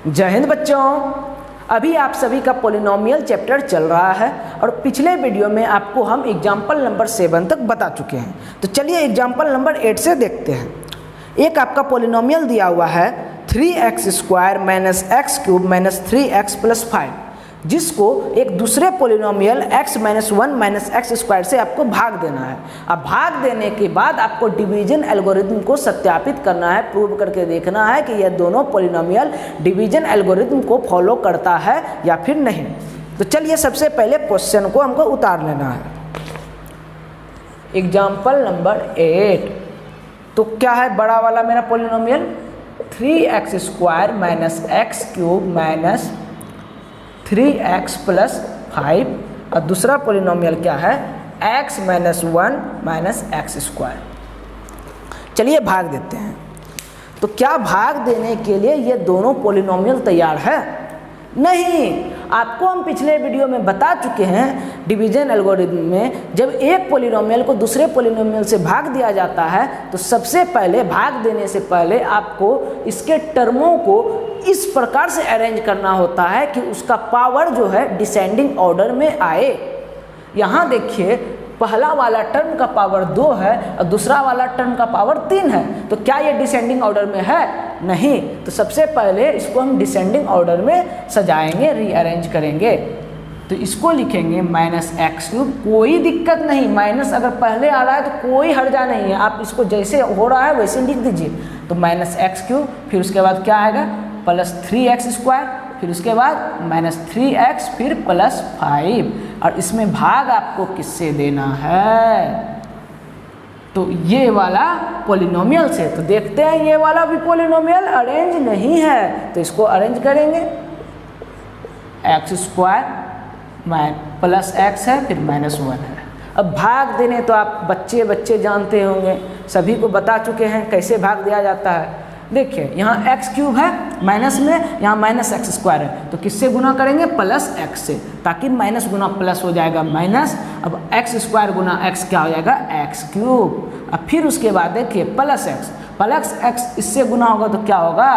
जय हिंद बच्चों। अभी आप सभी का पॉलिनोमियल चैप्टर चल रहा है और पिछले वीडियो में आपको हम एग्जाम्पल नंबर 7 तक बता चुके हैं। तो चलिए एग्जाम्पल नंबर 8 से देखते हैं। एक आपका पॉलिनोमियल दिया हुआ है 3x² minus x cube minus 3x plus 5, जिसको एक दूसरे polynomial x minus 1 minus x square से आपको भाग देना है। अब भाग देने के बाद आपको डिवीजन एल्गोरिथम को सत्यापित करना है, प्रूव करके देखना है कि यह दोनों पॉलिनोमियल डिवीजन एल्गोरिथम को फॉलो करता है या फिर नहीं। तो चलिए सबसे पहले क्वेश्चन को हमको उतार लेना है। Example number 8। तो क्या है बड़ा वाला मेरा polynomial 3x² minus x cube minus 3x plus 5, और दूसरा पॉलिनोमियल क्या है x minus 1 minus x square. चलिए भाग देते हैं। तो क्या भाग देने के लिए ये दोनों पॉलिनोमियल तैयार है? नहीं। आपको हम पिछले वीडियो में बता चुके हैं डिवीजन एल्गोरिथम में जब एक पॉलिनोमियल को दूसरे पॉलिनोमियल से भाग दिया जाता है तो सबसे पहले भाग देने से पहले आपको इसके टर्मों को इस प्रकार से अरेंज करना होता है कि उसका पावर जो है डिसेंडिंग ऑर्डर में आए। यहाँ देखिए पहला वाला टर्म का पावर 2 है और दूसरा वाला टर्म का पावर 3 है। तो क्या ये डिसेंडिंग ऑर्डर में है? नहीं। तो सबसे पहले इसको हम डिसेंडिंग ऑर्डर में सजाएंगे, रीअरेंज करेंगे। तो इसको लिखेंगे माइनस एक्स क्यूब। कोई दिक्कत नहीं, माइनस अगर पहले आ रहा है तो कोई हर्जा नहीं है, आप इसको जैसे हो रहा है वैसे लिख दीजिए। तो माइनस एक्स क्यूब, फिर उसके बाद क्या आएगा प्लस 3x², फिर उसके बाद माइनस 3x, फिर प्लस 5। और इसमें भाग आपको किससे देना है? तो ये वाला पॉलिनोमियल से। तो देखते हैं ये वाला भी पॉलिनोमियल अरेंज नहीं है, तो इसको अरेंज करेंगे। x² प्लस x है, फिर माइनस 1 है। अब भाग देने तो आप बच्चे जानते होंगे, सभी को बता चुके हैं कैसे भाग दिया जाता है। देखिए यहाँ एक्स क्यूब है माइनस में, यहाँ माइनस x² है, तो किससे गुना करेंगे? प्लस x से, ताकि माइनस गुना प्लस हो जाएगा माइनस। अब x² गुना x क्या हो जाएगा? x cube. अब फिर उसके बाद देखिए प्लस x इससे गुना होगा तो क्या होगा?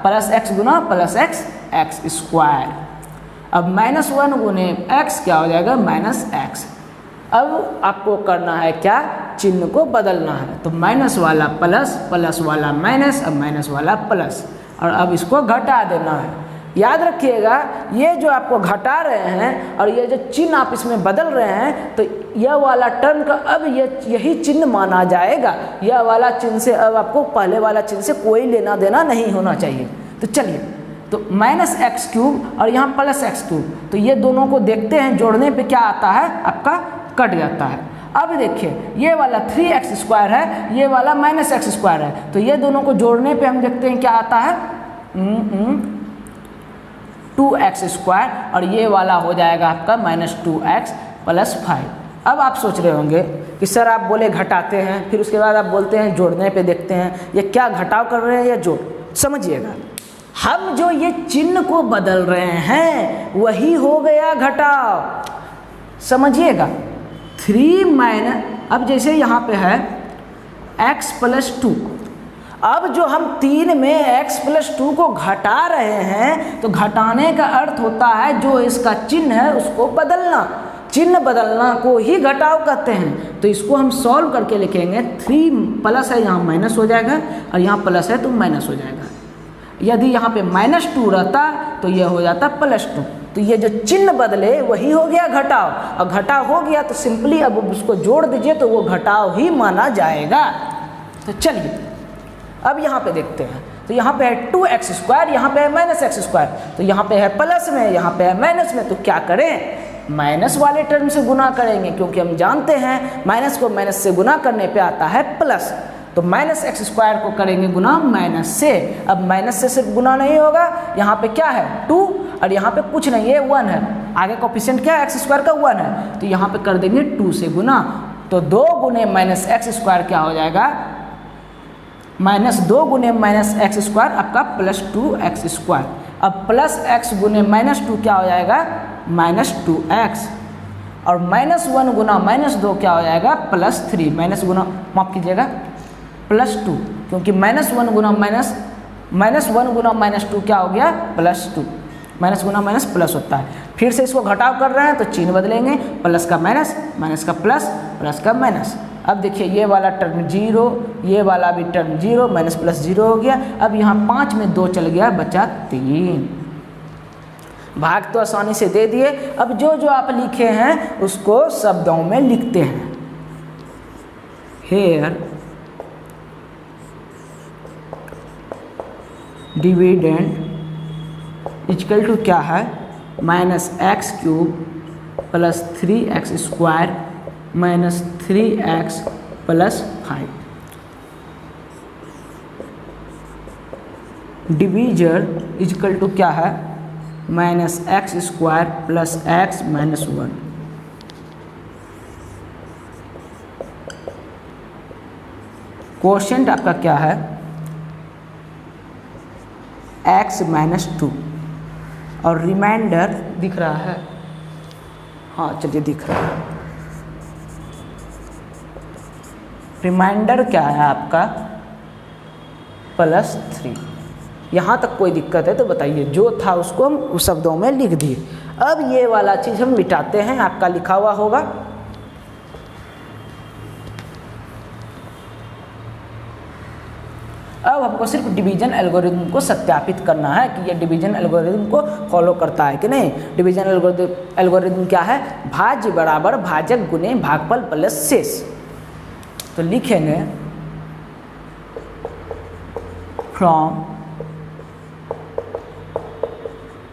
प्लस x गुना प्लस x² अब माइनस 1 गुने x क्या हो जाएगा? Minus x। अब आपको करना है क्या? चिन्ह को बदलना है। तो माइनस वाला प्लस, प्लस वाला माइनस, अब माइनस वाला प्लस, और अब इसको घटा देना है। याद रखिएगा ये जो आपको घटा रहे हैं और ये जो चिन्ह आप इसमें बदल रहे हैं, तो यह वाला टर्म का अब यही चिन्ह माना जाएगा। यह वाला चिन्ह से अब आपको पहले वाला चिन्ह से कोई लेना देना नहीं होना चाहिए। तो चलिए, तो माइनस एक्स क्यूब और यहाँ प्लस एक्स क्यूब, तो ये दोनों को देखते हैं, जोड़ने पे क्या आता है? आपका कट जाता है। अब देखिए ये वाला 3x² है, ये वाला माइनस x² है, तो ये दोनों को जोड़ने पे हम देखते हैं क्या आता है? 2x², और ये वाला हो जाएगा आपका माइनस 2x प्लस 5। अब आप सोच रहे होंगे कि सर आप बोले घटाते हैं, फिर उसके बाद आप बोलते हैं जोड़ने पे देखते हैं, ये क्या घटाव कर रहे हैं या जोड़? समझिएगा, हम जो ये चिन्ह को बदल रहे हैं वही हो गया घटाव। समझिएगा 3 माइनस, अब जैसे यहाँ पे है x प्लस 2, अब जो हम 3 में x प्लस 2 को घटा रहे हैं, तो घटाने का अर्थ होता है जो इसका चिन्ह है उसको बदलना। चिन्ह बदलना को ही घटाव कहते हैं। तो इसको हम सॉल्व करके लिखेंगे। 3 प्लस है, यहाँ माइनस हो जाएगा, और यहाँ प्लस है तो माइनस हो जाएगा। यदि यहाँ पे माइनस 2 रहता तो यह हो जाता प्लस 2। तो ये जो चिन्ह बदले वही हो गया घटाव, और घटाव हो गया तो सिंपली अब उसको जोड़ दीजिए तो वो घटाव ही माना जाएगा। तो चलिए अब यहाँ पे देखते हैं। तो यहाँ पे है 2x², यहाँ पे है माइनस x², तो यहाँ पे है प्लस में, यहाँ पे है माइनस में। तो क्या करें? माइनस वाले टर्म से गुना करेंगे, क्योंकि हम जानते हैं माइनस को माइनस से गुना करने पे आता है प्लस। तो माइनस x² को करेंगे गुना माइनस से। अब माइनस से सिर्फ गुना नहीं होगा, यहाँ पे क्या है 2, और यहाँ पे कुछ नहीं है 1 है, आगे कोफिशिएंट क्या है x² का 1 है, तो यहाँ पे कर देंगे 2 से गुना। तो 2 गुने माइनस x² क्या हो जाएगा? माइनस 2 गुने माइनस x² आपका प्लस 2x²। अब प्लस x गुने माइनस 2 क्या हो जाएगा? Minus 2x। और माइनस 1 गुना माइनस 2 क्या हो जाएगा? प्लस 3। माइनस गुना माफ कीजिएगा प्लस 2, क्योंकि माइनस 1 गुना माइनस -1 गुना -2 क्या हो गया, +2। माइनस गुना माइनस प्लस होता है। फिर से इसको घटाव कर रहे हैं तो चिन्ह बदलेंगे, प्लस का माइनस, माइनस का प्लस, प्लस का माइनस। अब देखिए ये वाला टर्म 0, ये वाला भी टर्म 0, माइनस प्लस 0 हो गया। अब यहाँ 5 में 2 चल गया, बचा 3। भाग तो आसानी से दे दिए। अब जो जो आप लिखे हैं उसको शब्दों में लिखते हैं। हेयर डिविडेंड इक्वल टू क्या है, -x³ + 3x² - 3x + 5। Divisor equal to क्या है, -x² + x - 1। क्वोशिएंट आपका क्या है, x - 2। और रिमाइंडर दिख रहा है, हाँ चलिए दिख रहा है। रिमाइंडर क्या है आपका, +3। यहाँ तक कोई दिक्कत है तो बताइए। जो था उसको हम उस शब्दों में लिख दिए। अब ये वाला चीज़ हम मिटाते हैं, आपका लिखा हुआ होगा। अब हमको सिर्फ डिवीजन एल्गोरिथम को सत्यापित करना है कि ये डिवीजन एल्गोरिथम को फॉलो करता है कि नहीं। डिवीजन एल्गोरिथम क्या है, भाज्य बराबर भाजक गुने भागफल प्लस शेष। तो लिखेंगे फ्रॉम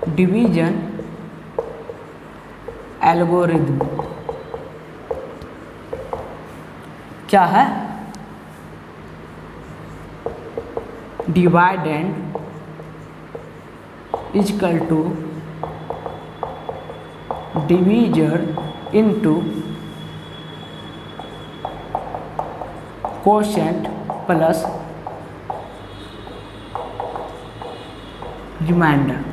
डिवीजन एल्गोरिथम क्या है, dividend equal to divisor into quotient plus remainder.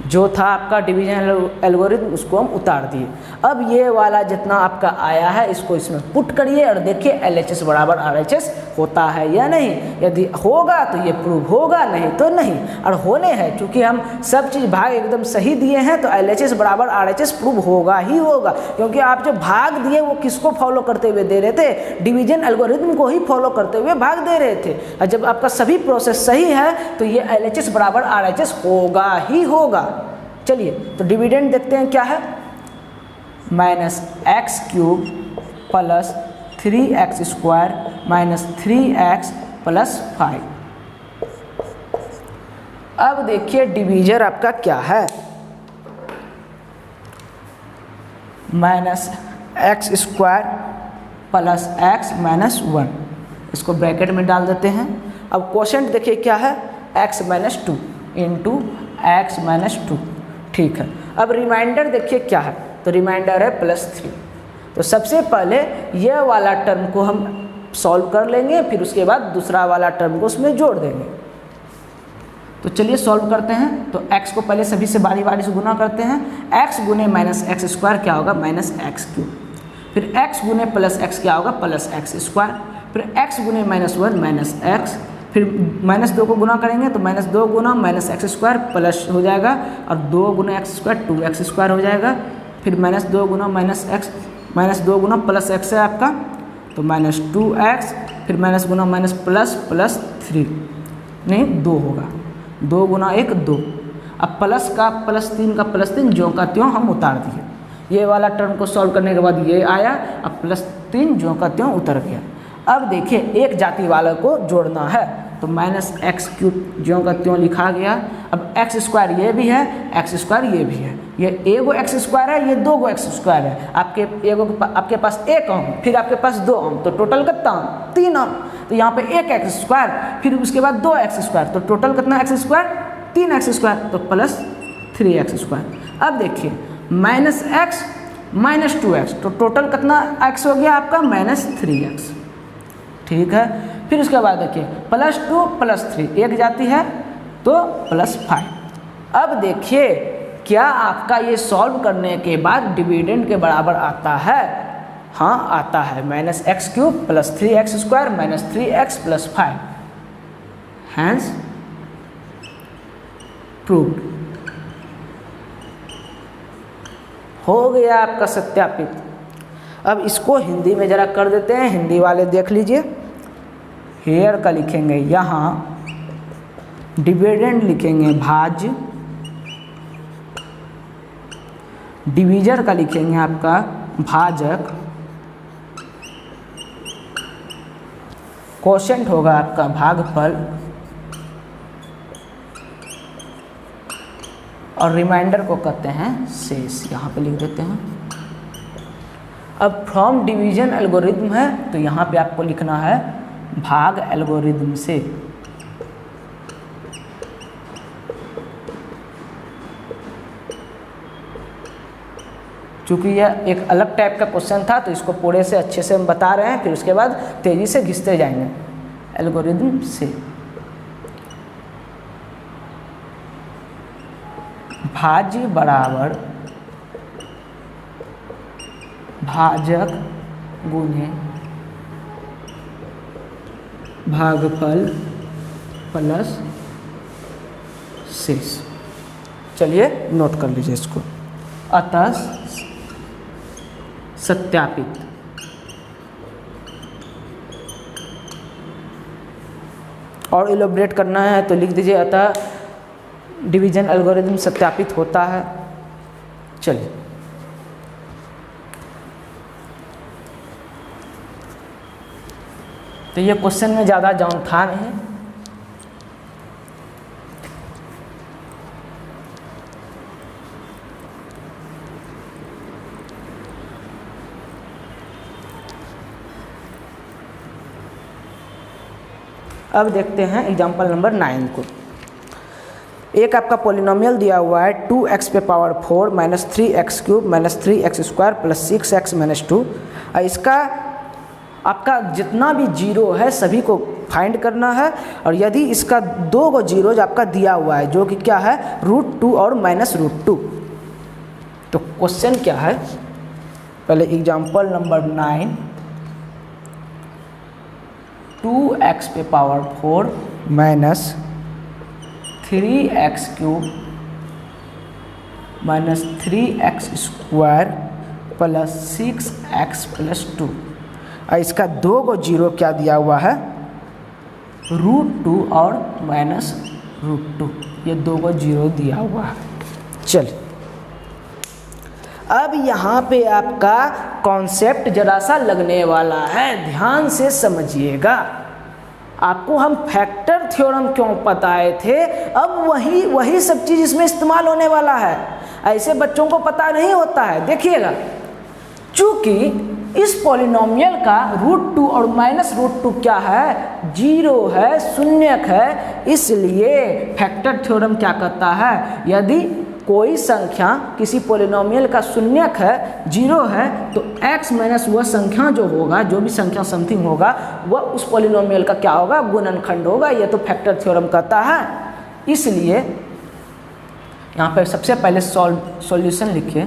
जो था आपका डिवीजन एल्गोरिथम उसको हम उतार दिए। अब ये वाला जितना आपका आया है इसको इसमें पुट करिए और देखिए LHS बराबर RHS होता है या नहीं। यदि होगा तो ये प्रूव होगा, नहीं तो नहीं। और होने हैं, क्योंकि हम सब चीज़ भाग एकदम सही दिए हैं तो LHS बराबर RHS प्रूव होगा ही होगा। क्योंकि आप जो भाग दिए वो किसको फॉलो करते हुए दे रहे थे, डिवीजन एल्गोरिथम को ही फॉलो करते हुए भाग दे रहे थे। और जब आपका सभी प्रोसेस सही है तो ये LHS बराबर RHS होगा ही होगा। चलिए तो डिविडेंड देखते हैं क्या है, -x³ + 3x² - 3x + 5। अब देखिए डिवीजर आपका क्या है, -x² + x - 1। इसको ब्रैकेट में डाल देते हैं। अब क्वोशिएंट देखिए क्या है, x - 2 × x - 2। ठीक है। अब रिमाइंडर देखिए क्या है, तो रिमाइंडर है +3। तो सबसे पहले यह वाला टर्म को हम सॉल्व कर लेंगे, फिर उसके बाद दूसरा वाला टर्म को उसमें जोड़ देंगे। तो चलिए सॉल्व करते हैं। तो x को पहले सभी से बारी बारी से गुना करते हैं। x गुने -x² क्या होगा, -x³। फिर x गुने +x क्या होगा, +x²। फिर x गुने -1 -x। फिर -2 को गुना करेंगे तो -2 गुना -x² प्लस हो जाएगा, और 2 गुना x² 2x² हो जाएगा। फिर -2 गुना -x, -2 गुना +x है आपका तो -2x। फिर माइनस गुना माइनस प्लस 3 नहीं 2 होगा, 2 गुना 1 2। अब प्लस का +3 ज्यों का त्यों हम उतार दिए। ये वाला टर्म को सॉल्व करने के बाद ये आया, अब +3 ज्यों का त्यों उतर गया। अब देखिए एक जाति वाले को जोड़ना है तो -x³ ज्यों का त्यों लिखा गया। अब x² ये भी है, x² ये भी है, ये एगो x² है, ये 2 गो x² है। आपके पास 1 आम, फिर आपके पास 2 आम, तो टोटल कितना आम 3 आम। तो यहाँ पे 1 x², फिर उसके बाद 2 x², तो टोटल कितना x², 3 x², तो +3x²। अब देखिए -x -2x, तो टोटल कितना x हो गया आपका -3x। ठीक है। फिर उसके बाद देखिए +2 +3 एक जाती है तो +5। अब देखिए क्या आपका ये सॉल्व करने के बाद डिविडेंड के बराबर आता है? हाँ आता है, -x³ + 3x² - 3x + 5। Hence proved. हो गया आपका सत्यापित। अब इसको हिंदी में ज़रा कर देते हैं, हिंदी वाले देख लीजिए। हेयर का लिखेंगे यहाँ डिविडेंड लिखेंगे भाज्य, डिवीजर का लिखेंगे आपका भाजक, कोशेंट होगा आपका भागफल, और रिमाइंडर को कहते हैं शेष। यहाँ पे लिख देते हैं। अब फ्रॉम डिवीजन एल्गोरिथम है तो यहाँ पे आपको लिखना है भाग एल्गोरिथम से। चूँकि यह एक अलग टाइप का क्वेश्चन था तो इसको पूरे से अच्छे से हम बता रहे हैं, फिर उसके बाद तेज़ी से घिसते जाएंगे। एल्गोरिथम से भाज्य बराबर भाजक गुने भागफल प्लस शेष। चलिए नोट कर लीजिए इसको। अतः सत्यापित और इलेबोरेट करना है तो लिख दीजिए अतः डिवीजन एल्गोरिथम सत्यापित होता है। चलिए तो ये क्वेश्चन में ज़्यादा जान था नहीं। अब देखते हैं एग्जाम्पल नंबर 9 को। एक आपका पॉलिनोमियल दिया हुआ है 2x पे power 4 minus 3x cube minus 3x square plus 6x minus 2। इसका आपका जितना भी जीरो है सभी को फाइंड करना है। और यदि इसका 2 गो जीरोज आपका दिया हुआ है जो कि क्या है √2 और माइनस √2। तो क्वेश्चन क्या है, पहले एग्जाम्पल नंबर 9 2x पे power 4 minus 3x cube minus 3x square plus 6x plus 2। इसका 2 गो जीरो क्या दिया हुआ है √2 और माइनस √2। ये 2 गो जीरो दिया हुआ है। चलिए अब यहाँ पे आपका कॉन्सेप्ट जरा सा लगने वाला है, ध्यान से समझिएगा। आपको हम फैक्टर थ्योरम क्यों बताए थे, अब वही सब चीज़ इसमें इस्तेमाल होने वाला है। ऐसे बच्चों को पता नहीं होता है। देखिएगा, चूँकि इस पॉलिनोमियल का √2 और माइनस √2 क्या है, जीरो है, शून्यक है। इसलिए फैक्टर थ्योरम क्या कहता है, यदि कोई संख्या किसी पॉलिनोमियल का शून्यक है, जीरो है, तो x माइनस वह संख्या जो होगा, जो भी संख्या समथिंग होगा, वह उस पॉलिनोमियल का क्या होगा, गुणनखंड होगा। यह तो फैक्टर थ्योरम कहता है। इसलिए यहाँ पर सबसे पहले सॉल्यूशन लिखिए।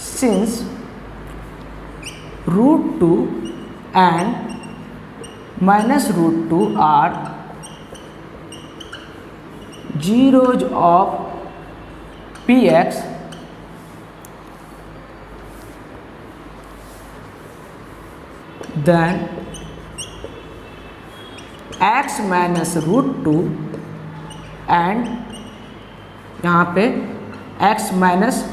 Since √2 and minus √2 are zeros of px, then x minus √2 and यहाँ पे x माइनस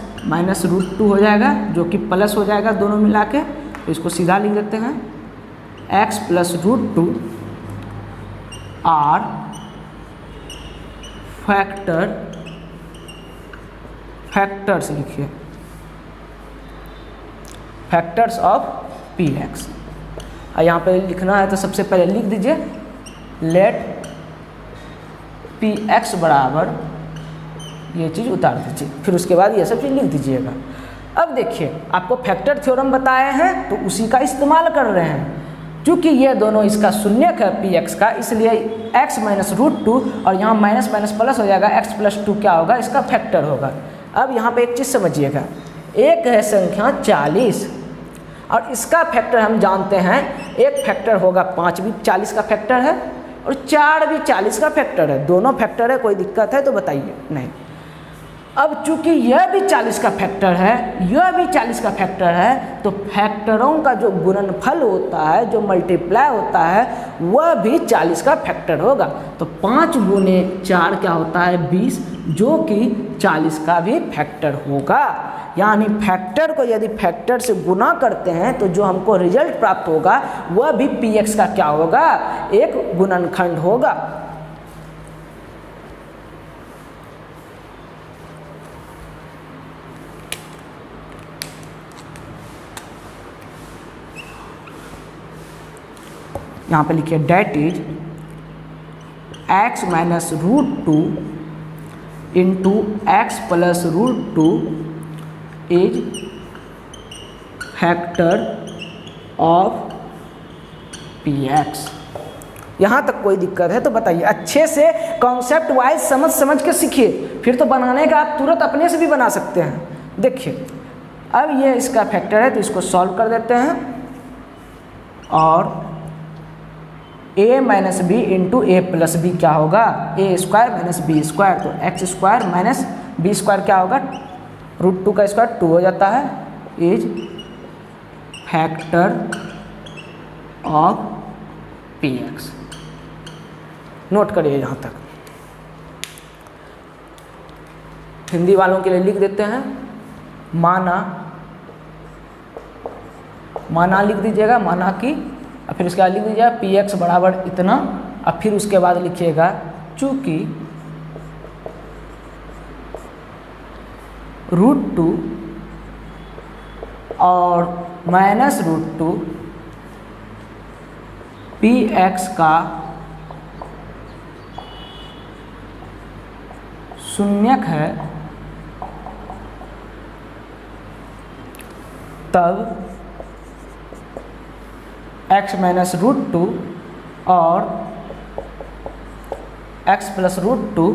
√2 हो जाएगा जो कि प्लस हो जाएगा दोनों मिला के। तो इसको सीधा लिख देते हैं x प्लस √2 आर फैक्टर्स लिखिए, फैक्टर्स ऑफ px। यहाँ पे लिखना है तो सबसे पहले लिख दीजिए लेट px बराबर, ये चीज़ उतार दीजिए, फिर उसके बाद ये सब चीज़ लिख दीजिएगा। अब देखिए, आपको फैक्टर थ्योरम बताए हैं तो उसी का इस्तेमाल कर रहे हैं। क्योंकि ये दोनों इसका शून्यक है px का, इसलिए x माइनस √2 और यहाँ माइनस माइनस प्लस हो जाएगा, x प्लस 2 क्या होगा, इसका फैक्टर होगा। अब यहाँ पे एक चीज़ समझिएगा, एक है संख्या 40 और इसका फैक्टर हम जानते हैं, एक फैक्टर होगा 5 भी 40 का फैक्टर है, और 4 भी 40 का फैक्टर है, दोनों फैक्टर है, कोई दिक्कत है तो बताइए। नहीं। अब चूंकि यह भी 40 का फैक्टर है, यह भी 40 का फैक्टर है, तो फैक्टरों का जो गुणनफल होता है, जो मल्टीप्लाई होता है, वह भी 40 का फैक्टर होगा। तो 5 गुने 4 क्या होता है 20, जो कि 40 का भी फैक्टर होगा। यानी फैक्टर को यदि फैक्टर से गुना करते हैं तो जो हमको रिजल्ट प्राप्त होगा वह भी px का क्या होगा, एक गुणनखंड होगा। यहाँ पे लिखिए that is x minus √2 into x plus √2 is factor of px। यहाँ तक कोई दिक्कत है तो बताइए। अच्छे से कॉन्सेप्ट वाइज समझ के सीखिए, फिर तो बनाने का आप तुरंत अपने से भी बना सकते हैं। देखिए अब ये इसका फैक्टर है तो इसको सॉल्व कर देते हैं, और a minus b into a plus b क्या होगा, a square minus b square, तो x square minus b square क्या होगा, √2 का स्क्वायर 2 हो जाता है, is factor of px। Note करिए यहाँ तक। हिंदी वालों के लिए लिख देते हैं, माना लिख दीजिएगा, माना की, और फिर उसके बाद लिख दीजिएगा px बराबर इतना, और फिर उसके बाद लिखिएगा चूँकि √2 और माइनस √2 px का शून्यक है, तब x माइनस √2 और x प्लस √2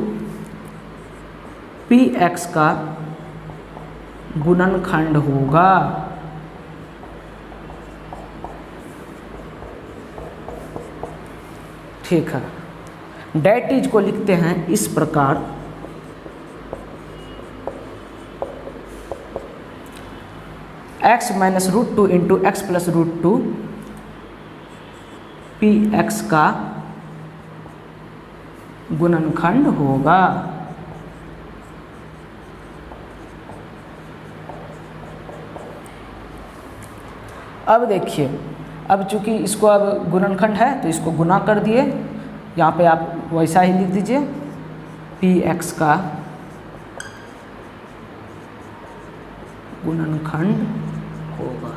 px का गुणनखंड होगा। ठीक है। डेट इज को लिखते हैं इस प्रकार, x minus √2 into x plus √2 px का गुणनखंड होगा। अब देखिए, अब चूंकि इसको अब गुणनखंड है तो इसको गुना कर दिए, यहाँ पे आप वैसा ही लिख दीजिए px का गुणनखंड होगा।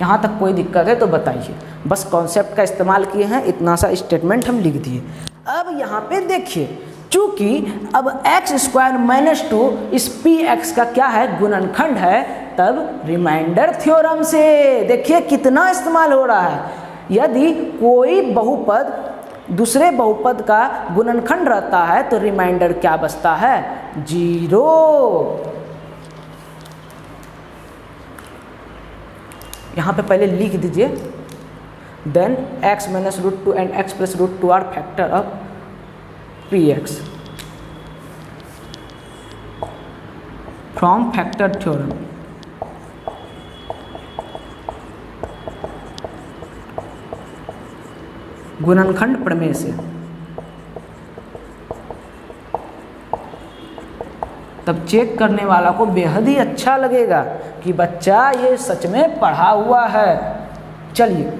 यहाँ तक कोई दिक्कत है तो बताइए। बस कॉन्सेप्ट का इस्तेमाल किए हैं, इतना सा स्टेटमेंट हम लिख दिए। अब यहाँ पे देखिए, चूंकि अब x स्क्वायर माइनस 2 इस px का क्या है, गुणनखंड है, तब रिमाइंडर थ्योरम से देखिए कितना इस्तेमाल हो रहा है। यदि कोई बहुपद दूसरे बहुपद का गुणनखंड रहता है तो रिमाइंडर क्या बचता है, 0। यहाँ पे पहले लिख दीजिए, then x minus √2 and x plus √2 are factor of px from factor theorem. गुणनखंड प्रमेय से। तब चेक करने वाला को बेहद ही अच्छा लगेगा कि बच्चा ये सच में पढ़ा हुआ है। चलिए,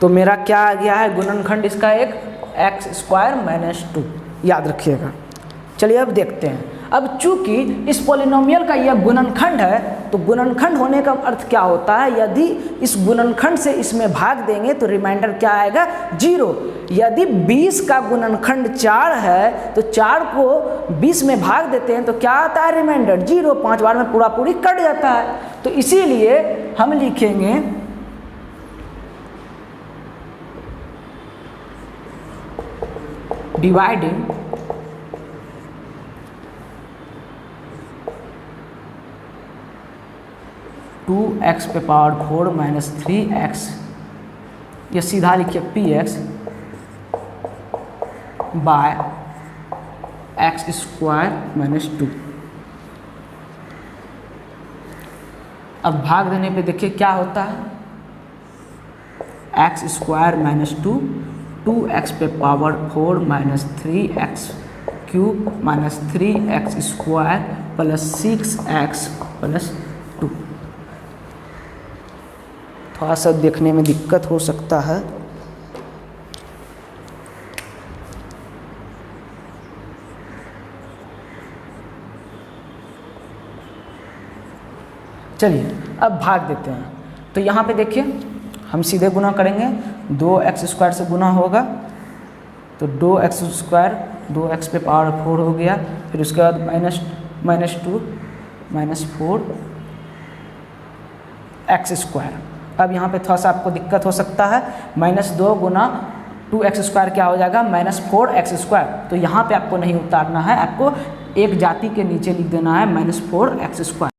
तो मेरा क्या आ गया है, गुणनखंड इसका एक एक्स स्क्वायर माइनस 2, याद रखिएगा। चलिए अब देखते हैं। अब चूंकि इस पॉलिनोमियल का यह गुणनखंड है तो गुणनखंड होने का अर्थ क्या होता है, यदि इस गुणनखंड से इसमें भाग देंगे तो रिमाइंडर क्या आएगा, 0। यदि 20 का गुणनखंड 4 है तो 4 को 20 में भाग देते हैं तो क्या आता है, रिमाइंडर 0। 5 बार में पूरा पूरी कट जाता है। तो इसीलिए हम लिखेंगे डिवाइडिंग 2x पे पावर 4 माइनस 3x, ये सीधा लिखिए px by x square minus 2। अब भाग देने पे देखिए क्या होता है, x स्क्वायर माइनस 2x पे power 4 minus 3x cube minus 3x square plus 6x plus 2। थोड़ा सा देखने में दिक्कत हो सकता है, चलिए अब भाग देते हैं। तो यहाँ पे देखिए हम सीधे गुना करेंगे, 2x स्क्वायर से गुना होगा तो 2x स्क्वायर 2x पे पावर 4 हो गया, फिर उसके बाद माइनस 2 माइनस 4x स्क्वायर। अब यहाँ पे थोड़ा सा आपको दिक्कत हो सकता है, -2 गुना 2x स्क्वायर क्या हो जाएगा, -4x स्क्वायर। तो यहाँ पे आपको नहीं उतारना है, आपको एक जाति के नीचे लिख देना है -4x स्क्वायर।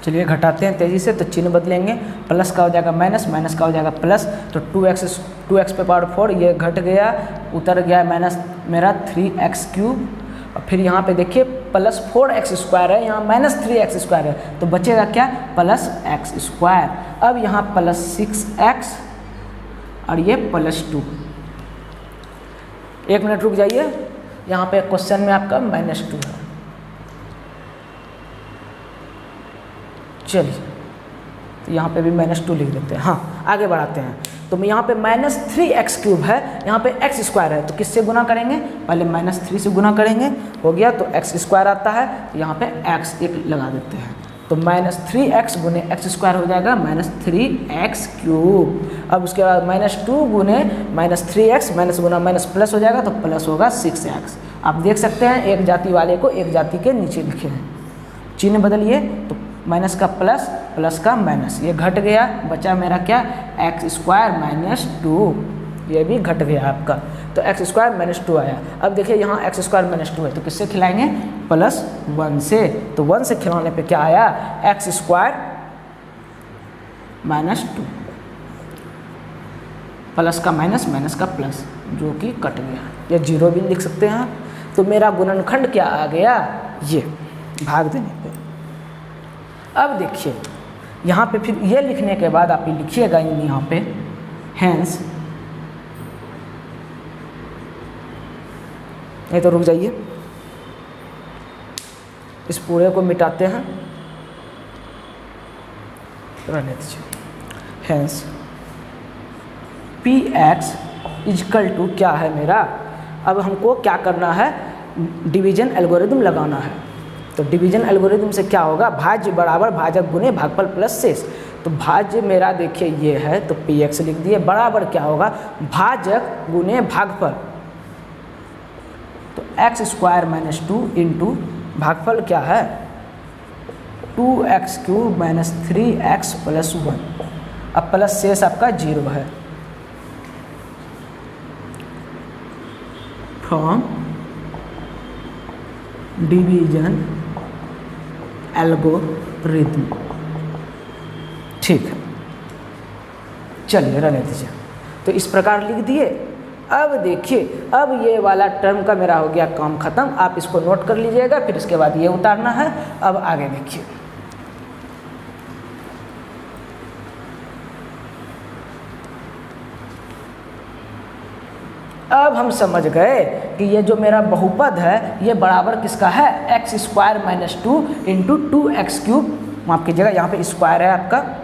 चलिए घटाते हैं तेज़ी से, तो चिन्ह बदलेंगे, प्लस का हो जाएगा माइनस, माइनस का हो जाएगा प्लस, तो 2x पे पावर 4 ये घट गया, उतर गया माइनस मेरा 3x क्यूब। और फिर यहाँ पे देखिए प्लस 4x स्क्वायर है, यहाँ माइनस 3x स्क्वायर है, तो बचेगा क्या, प्लस x स्क्वायर। अब यहाँ प्लस 6x और ये प्लस 2। 1 मिनट रुक जाइए, यहाँ पे क्वेश्चन में आपका -2 है। चलिए तो यहाँ पे भी -2 लिख देते हैं। हाँ आगे बढ़ाते हैं, तो यहाँ पे -3x क्यूब है, यहाँ पे x स्क्वायर है, तो किससे गुना करेंगे, पहले -3 से गुना करेंगे, हो गया तो x स्क्वायर आता है, तो यहाँ पे x एक लगा देते हैं, तो -3x गुने x स्क्वायर हो जाएगा -3x क्यूब। अब उसके बाद -2 गुने -3x, माइनस गुना माइनस प्लस हो जाएगा, तो प्लस होगा 6x। आप देख सकते हैं एक जाति वाले को एक जाति के नीचे लिखे हैं, चिन्ह बदलिए, तो माइनस का प्लस, प्लस का माइनस, ये घट गया, बचा मेरा क्या, x स्क्वायर -2, ये भी घट गया आपका, तो x स्क्वायर -2 आया। अब देखिए यहाँ x स्क्वायर -2 है, तो किससे खिलाएंगे, +1 से, तो 1 से खिलाने पे क्या आया, x स्क्वायर -2, प्लस का माइनस, माइनस का प्लस, जो कि कट गया, या 0 भी लिख सकते हैं। तो मेरा गुणनखंड क्या आ गया, ये भाग देने पे। अब देखिए यहाँ पे फिर ये लिखने के बाद आप लिखिएगा यहाँ पे हैंस, नहीं तो रुक जाइए, इस पूरे को मिटाते हैं, रहने दीजिए। हैंस px इजकल टू क्या है मेरा, अब हमको क्या करना है, डिवीजन एल्गोरिदम लगाना है। तो डिवीजन एल्गोरिदम से क्या होगा, भाज्य बराबर भाजक गुने भागफल प्लस शेष। तो भाज्य मेरा देखिए ये है, तो px लिख दिए, बराबर क्या होगा, भाजक गुने भागफल, तो x स्क्वायर -2 इंटू भागफल क्या है, 2x cube minus 3x plus 1। अब प्लस शेष आपका 0 है। फ्रॉम डिवीजन एल्गोरिथम, ठीक है, चलिए रहने दीजिए। तो इस प्रकार लिख दिए। अब देखिए, अब ये वाला टर्म का मेरा हो गया काम खत्म। आप इसको नोट कर लीजिएगा, फिर इसके बाद ये उतारना है। अब आगे देखिए, अब हम समझ गए कि ये जो मेरा बहुपद है ये बराबर किसका है, x square minus 2 into 2x cube, माफ कीजिएगा यहाँ पे स्क्वायर है आपका,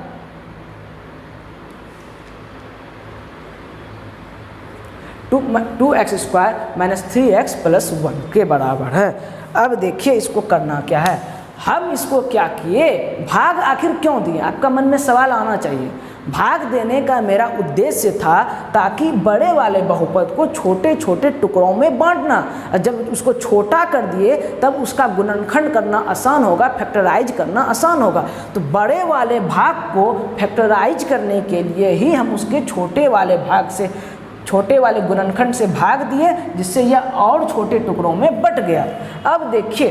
two x square minus 3x plus 1 के बराबर है। अब देखिए इसको करना क्या है, हम इसको क्या किए, भाग आखिर क्यों दिए, आपका मन में सवाल आना चाहिए। भाग देने का मेरा उद्देश्य था ताकि बड़े वाले बहुपद को छोटे छोटे टुकड़ों में बांटना, जब उसको छोटा कर दिए तब उसका गुणनखंड करना आसान होगा, फैक्टराइज करना आसान होगा। तो बड़े वाले भाग को फैक्टराइज करने के लिए ही हम उसके छोटे वाले भाग से, छोटे वाले गुणनखंड से भाग दिए, जिससे यह और छोटे टुकड़ों में बट गया। अब देखिए,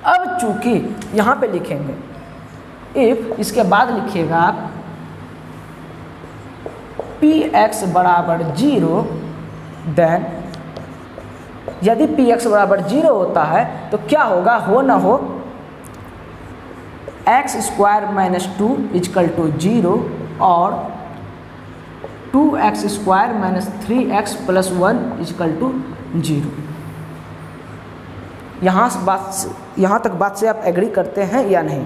अब चूंकि यहाँ पे लिखेंगे इफ, इसके बाद लिखिएगा आप px बराबर 0, देन यदि px बराबर 0 होता है तो क्या होगा, हो ना हो x square minus 2 equal to 0 और 2x square minus 3x plus 1 equal to 0। यहाँ तक बात से आप एग्री करते हैं या नहीं,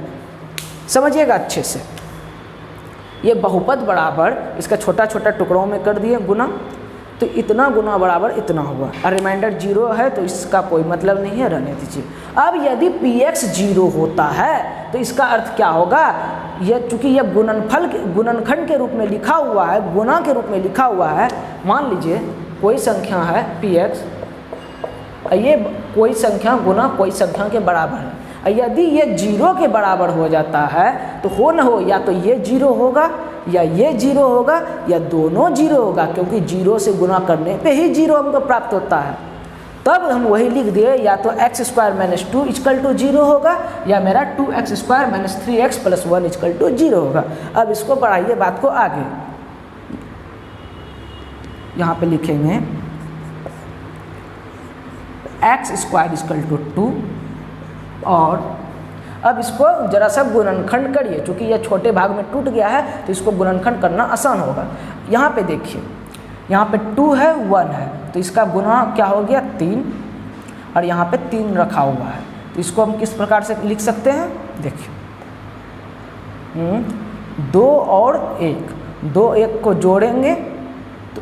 समझिएगा अच्छे से। ये बहुपद बराबर, इसका छोटा छोटा टुकड़ों में कर दिए गुना, तो इतना गुना बराबर इतना हुआ, और रिमाइंडर 0 है तो इसका कोई मतलब नहीं है, रहने दीजिए। अब यदि px 0 होता है तो इसका अर्थ क्या होगा, यह चूंकि यह गुणनखंड के रूप में लिखा हुआ है, गुना के रूप में लिखा हुआ है, मान लीजिए कोई संख्या है px, ये कोई संख्या गुना कोई संख्या के बराबर है, यदि ये 0 के बराबर हो जाता है तो हो न हो या तो ये 0 होगा या ये 0 होगा या दोनों 0 होगा, क्योंकि 0 से गुना करने पे ही 0 हमको प्राप्त होता है। तब हम वही लिख दिए, या तो x square minus 2 equal to 0 होगा या मेरा 2x square minus 3x plus 1 equal to 0 होगा। अब इसको बढ़ाइए बात को आगे, यहाँ पे लिखेंगे x स्क्वायर इजकल टू 2, और अब इसको जरा सा गुणनखंड करिए, क्योंकि यह छोटे भाग में टूट गया है तो इसको गुणनखंड करना आसान होगा। यहाँ पे देखिए, यहाँ पे 2 है 1 है, तो इसका गुना क्या हो गया 3, और यहाँ पे 3 रखा हुआ है, तो इसको हम किस प्रकार से लिख सकते हैं, देखिए 2 और 1, 2 1 को जोड़ेंगे तो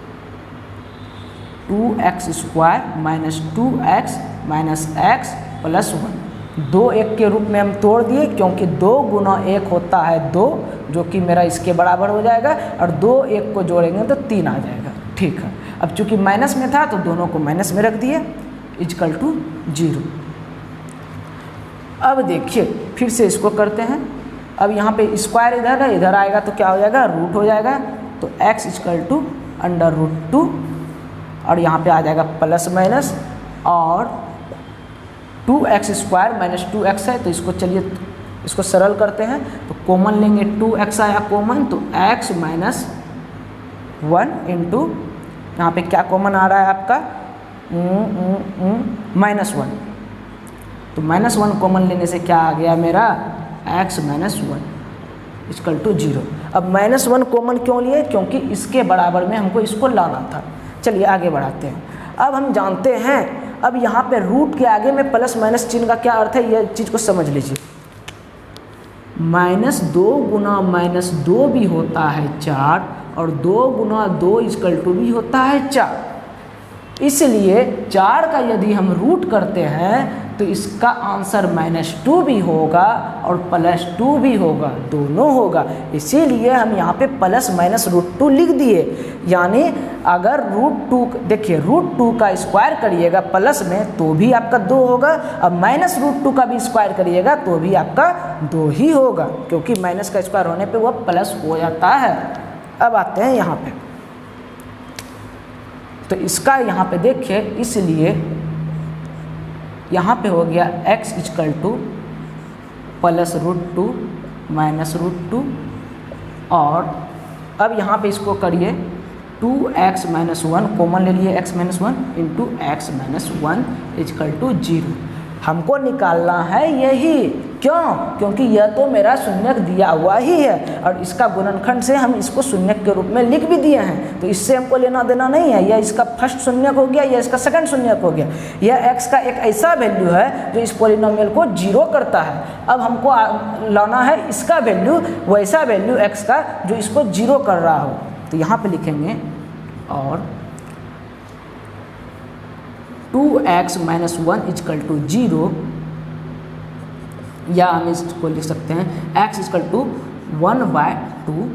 2x square minus 2x minus x plus 1, 2 1 के रूप में हम तोड़ दिए, क्योंकि 2 गुना 1 होता है 2, जो कि मेरा इसके बराबर हो जाएगा, और 2 1 को जोड़ेंगे तो 3 आ जाएगा। ठीक है, अब चूंकि माइनस में था तो दोनों को माइनस में रख दिए, इजकल टू 0। अब देखिए फिर से इसको करते हैं, अब यहाँ पे स्क्वायर इधर है, इधर आएगा तो क्या हो जाएगा, रूट हो जाएगा, तो x equal to under root 2, और यहाँ पे आ जाएगा प्लस माइनस, और 2x स्क्वायर माइनस 2x है, तो इसको चलिए इसको सरल करते हैं, तो कॉमन लेंगे, 2x आया कॉमन, तो x माइनस 1 इंटू, यहाँ पे क्या कॉमन आ रहा है आपका, माइनस 1, तो माइनस 1 कॉमन लेने से क्या आ गया मेरा, x माइनस 1 इजकल टू 0। अब माइनस 1 कॉमन क्यों लिए, क्योंकि इसके बराबर में हमको इसको लाना था। चलिए आगे बढ़ाते हैं। अब हम जानते हैं, अब यहाँ पे रूट के आगे में प्लस माइनस चिन्ह का क्या अर्थ है, यह चीज़ को समझ लीजिए। -2 गुना -2 भी होता है 4, और 2 गुना 2 इजकल टू भी होता है 4। इसलिए 4 का यदि हम रूट करते हैं तो इसका आंसर -2 भी होगा और +2 भी होगा, दोनों होगा। इसीलिए हम यहाँ पे प्लस माइनस √2 लिख दिए। यानी अगर √2, देखिए √2 का स्क्वायर करिएगा प्लस में तो भी आपका 2 होगा, अब माइनस √2 का भी स्क्वायर करिएगा तो भी आपका 2 ही होगा, क्योंकि माइनस का स्क्वायर होने पे वह प्लस हो जाता है। अब आते हैं यहाँ पे, तो इसका यहाँ पे देखिए, इसलिए यहाँ पे हो गया x equal to plus √2 minus √2, और अब यहाँ पे इसको करिए 2x माइनस 1 कॉमन ले लिए, x minus 1 into x minus 1 equal to 0। हमको निकालना है यही, क्यों, क्योंकि यह तो मेरा शून्यक दिया हुआ ही है, और इसका गुणनखंड से हम इसको शून्यक के रूप में लिख भी दिए हैं, तो इससे हमको लेना देना नहीं है। यह इसका फर्स्ट शून्यक हो गया, यह इसका सेकंड शून्यक हो गया। यह x का एक ऐसा वैल्यू है जो इस पॉलिनोमियल को 0 करता है। अब हमको लाना है इसका वैल्यू, वैसा वैल्यू x का जो इसको 0 कर रहा हो। तो यहाँ पे लिखेंगे और 2x माइनस 1 इजकल टू 0, या हम इसको लिख सकते हैं x equal to 1/2,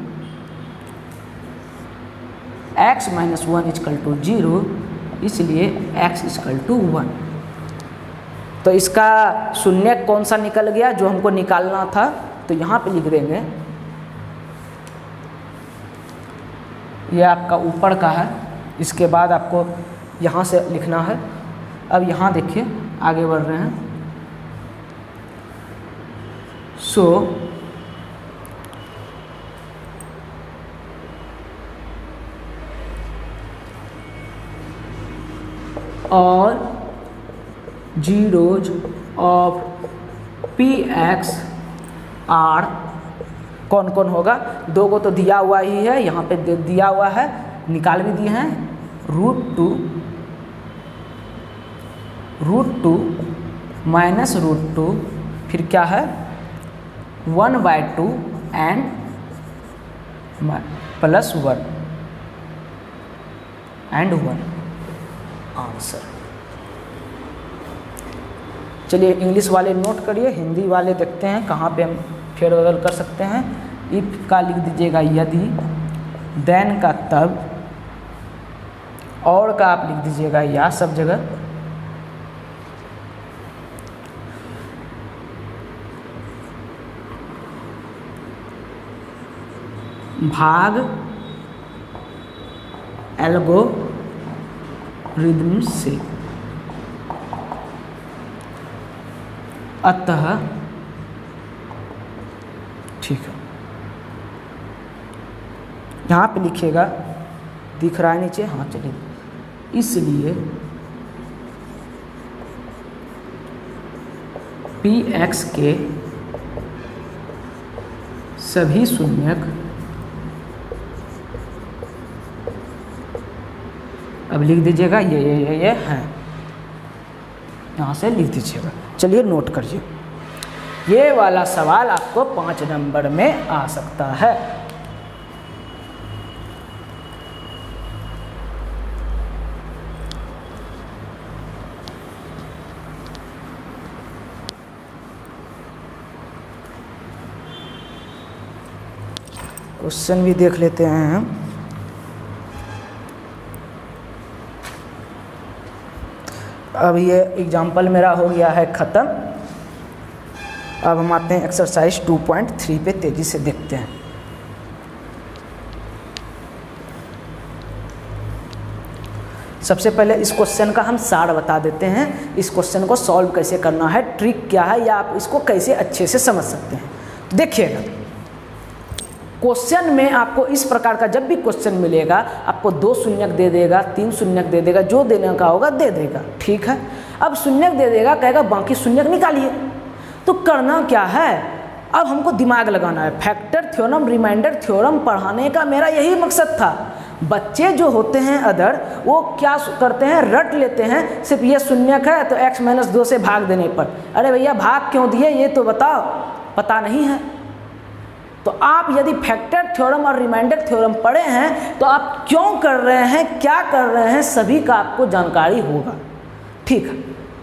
x minus 1 equal to 0, इसलिए x इक्वल टू 1। तो इसका शून्य कौन सा निकल गया जो हमको निकालना था, तो यहाँ पे लिख देंगे, यह आपका ऊपर का है, इसके बाद आपको यहाँ से लिखना है। अब यहाँ देखिए आगे बढ़ रहे हैं। सो और zeros ऑफ px आर कौन कौन होगा, दो को तो दिया हुआ ही है, यहाँ पे दिया हुआ है, निकाल भी दिए हैं, √2 माइनस √2, फिर क्या है 1/2 एंड प्लस 1 एंड 1 आंसर। चलिए इंग्लिश वाले नोट करिए, हिंदी वाले देखते हैं कहाँ पे हम फेरबदल कर सकते हैं। इफ का लिख दीजिएगा यदि, देन का तब, और का आप लिख दीजिएगा या सब जगह, भाग एल्गोरिथम से, अतः ठीक है। यहाँ पे लिखिएगा, दिख रहा है नीचे, हाँ चलिए, इसलिए px के सभी शून्यक, अब लिख दीजिएगा ये हैं, यहाँ से लिख दीजिएगा। चलिए नोट करिए, ये वाला सवाल आपको 5 नंबर में आ सकता है। क्वेश्चन भी देख लेते हैं हम। अब ये एग्जाम्पल मेरा हो गया है ख़त्म। अब हम आते हैं एक्सरसाइज 2.3 पे, तेज़ी से देखते हैं। सबसे पहले इस क्वेश्चन का हम सार बता देते हैं, इस क्वेश्चन को सॉल्व कैसे करना है, ट्रिक क्या है, या आप इसको कैसे अच्छे से समझ सकते हैं। देखिएगा, क्वेश्चन में आपको इस प्रकार का जब भी क्वेश्चन मिलेगा, आपको 2 शून्यक दे देगा, 3 शून्यक दे देगा, जो देने का होगा दे देगा, ठीक है। अब शून्यक दे देगा, कहेगा बाकी शून्यक निकालिए। तो करना क्या है, अब हमको दिमाग लगाना है। फैक्टर थ्योरम, रिमाइंडर थ्योरम पढ़ाने का मेरा यही मकसद था। बच्चे जो होते हैं अदर, वो क्या करते हैं, रट लेते हैं, सिर्फ ये शून्यक है तो x-2 से भाग देने पर। अरे भैया भाग क्यों दिए ये तो बताओ, पता नहीं है। तो आप यदि फैक्टर थ्योरम और रिमाइंडर थ्योरम पढ़े हैं तो आप क्यों कर रहे हैं, क्या कर रहे हैं, सभी का आपको जानकारी होगा, ठीक है।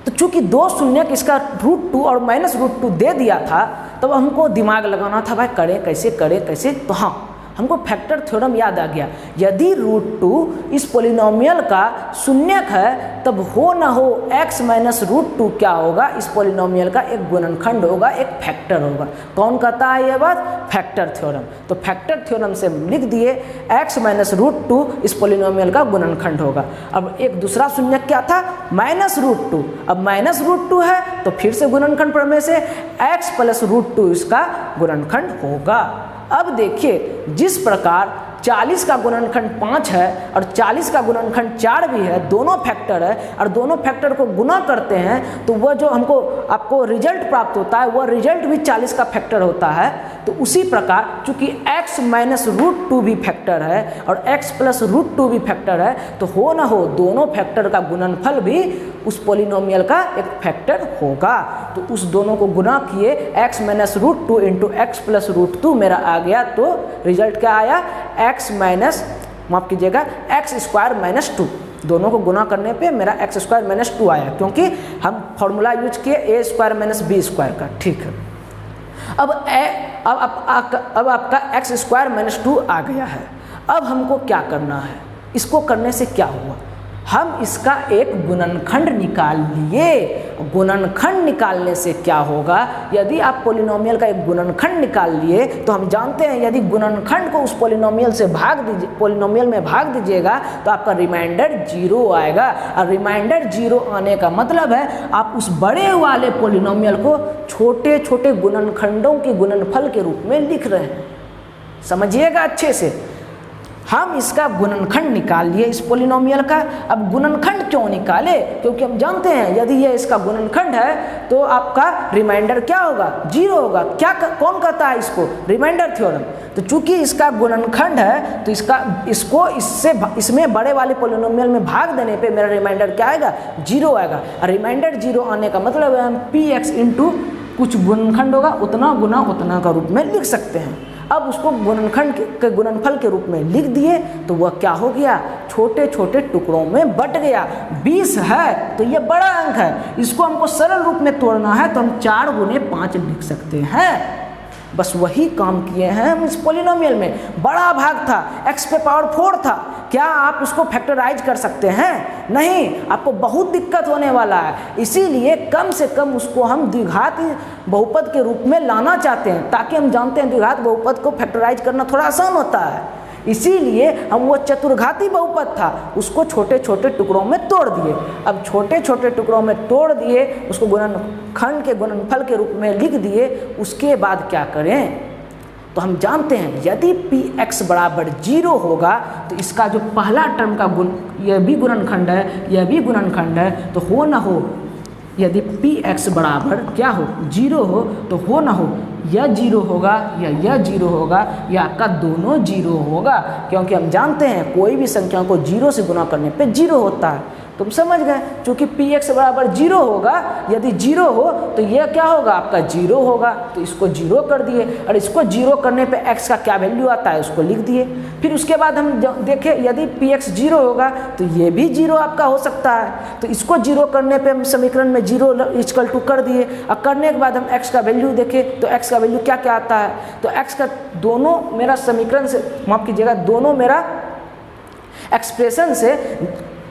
तो चूंकि 2 शून्यक इसका √2 और -√2 दे दिया था, तब हमको दिमाग लगाना था, भाई करें कैसे, करें कैसे। तो हाँ, हमको फैक्टर थ्योरम याद आ गया। यदि √2 इस पोलिनोमियल का शून्यक है, तब हो ना हो x-√2 क्या होगा, इस पोलिनोमियल का एक गुणनखंड होगा, एक फैक्टर होगा। कौन कहता है ये बात, फैक्टर थ्योरम। तो फैक्टर थ्योरम से लिख दिए x-√2 इस पोलिनोमियल का गुणनखंड होगा। अब एक दूसरा शून्यक क्या था, -√2। अब -√2 है तो फिर से गुणनखंड प्रमेय से x + √2 इसका गुणनखंड होगा। अब देखिए, जिस प्रकार 40 का गुणनखंड 5 है और 40 का गुणनखंड 4 भी है, दोनों फैक्टर है, और दोनों फैक्टर को गुना करते हैं तो वह जो हमको आपको रिजल्ट प्राप्त होता है, वह रिजल्ट भी 40 का फैक्टर होता है। तो उसी प्रकार चूंकि x-√2 भी फैक्टर है और x + √2 भी फैक्टर है, तो हो ना हो दोनों फैक्टर का गुणनफल भी उस पोलिनोमियल का एक फैक्टर होगा। तो उस दोनों को गुना किए, x-√2 × x + √2 मेरा आ गया। तो रिजल्ट क्या आया, माफ़ कीजिएगा x² - 2। दोनों को गुना करने पे मेरा x² - 2 आया, क्योंकि हम फॉर्मूला यूज किए a² - b² का, ठीक है। अब आपका एक्स स्क्वायर माइनस 2 आ गया है। अब हमको क्या करना है, इसको करने से क्या हुआ, हम इसका एक गुणनखंड निकाल लिए। गुणनखंड निकालने से क्या होगा, यदि आप पॉलिनोमियल का एक गुणनखंड निकाल लिए तो हम जानते हैं यदि गुणनखंड को उस पॉलिनोमियल से पॉलिनोमियल में भाग दीजिएगा तो आपका रिमाइंडर 0 आएगा। और रिमाइंडर 0 आने का मतलब है आप उस बड़े वाले पॉलिनोमियल को छोटे छोटे गुणनखंडों के गुणनफल के रूप में लिख रहे हैं। समझिएगा अच्छे से, हम इसका गुणनखंड निकाल लिए इस पॉलिनोमियल का। अब गुणनखंड क्यों निकाले, क्योंकि हम जानते हैं यदि ये इसका गुणनखंड है तो आपका रिमाइंडर क्या होगा, 0 होगा। कौन कहता है इसको, रिमाइंडर थ्योरम। तो चूंकि इसका गुणनखंड है तो इसको इसमें बड़े वाले पॉलिनोमियल में भाग देने पे मेरा रिमाइंडर क्या आएगा, 0 आएगा। और रिमाइंडर 0 आने का मतलब है हम px इंटू कुछ गुणनखंड होगा उतना गुना उतना का रूप में लिख सकते हैं। अब उसको गुणनखंड के गुणनफल के रूप में लिख दिए तो वह क्या हो गया, छोटे छोटे टुकड़ों में बट गया। 20 है तो ये बड़ा अंक है, इसको हमको सरल रूप में तोड़ना है तो हम 4 गुने 5 लिख सकते हैं। बस वही काम किए हैं हम इस पॉलिनोमियल में। बड़ा भाग था, x पे पावर 4 था, क्या आप उसको फैक्टराइज कर सकते हैं, नहीं, आपको बहुत दिक्कत होने वाला है। इसीलिए कम से कम उसको हम द्विघात बहुपद के रूप में लाना चाहते हैं, ताकि हम जानते हैं द्विघात बहुपद को फैक्टराइज करना थोड़ा आसान होता है। इसीलिए हम वो चतुर्घाती बहुपद था उसको छोटे छोटे टुकड़ों में तोड़ दिए। अब छोटे छोटे टुकड़ों में तोड़ दिए, उसको गुणनखंड के गुणनफल के रूप में लिख दिए। उसके बाद क्या करें, तो हम जानते हैं यदि px बराबर 0 होगा तो इसका जो पहला टर्म का यह भी गुणनखंड है, यह भी गुणनखंड है, तो हो ना हो यदि px बराबर क्या हो, 0 हो, तो हो ना हो यह 0 होगा या यह 0 होगा या आपका दोनों 0 होगा। क्योंकि हम जानते हैं कोई भी संख्या को 0 से गुना करने पे 0 होता है। तुम समझ गए, चूँकि px बराबर 0 होगा, यदि 0 हो तो यह क्या होगा, आपका 0 होगा, तो इसको 0 कर दिए। और इसको 0 करने पे x का क्या वैल्यू आता है उसको लिख दिए। फिर उसके बाद हम देखें यदि px 0 होगा तो ये भी 0 आपका हो सकता है, तो इसको 0 करने पे हम समीकरण में 0 इक्वल टू कर दिए। और करने के बाद हम x का वैल्यू देखें तो x का वैल्यू क्या क्या आता है, तो x का दोनों मेरा समीकरण से, माफ कीजिएगा, दोनों मेरा एक्सप्रेशन से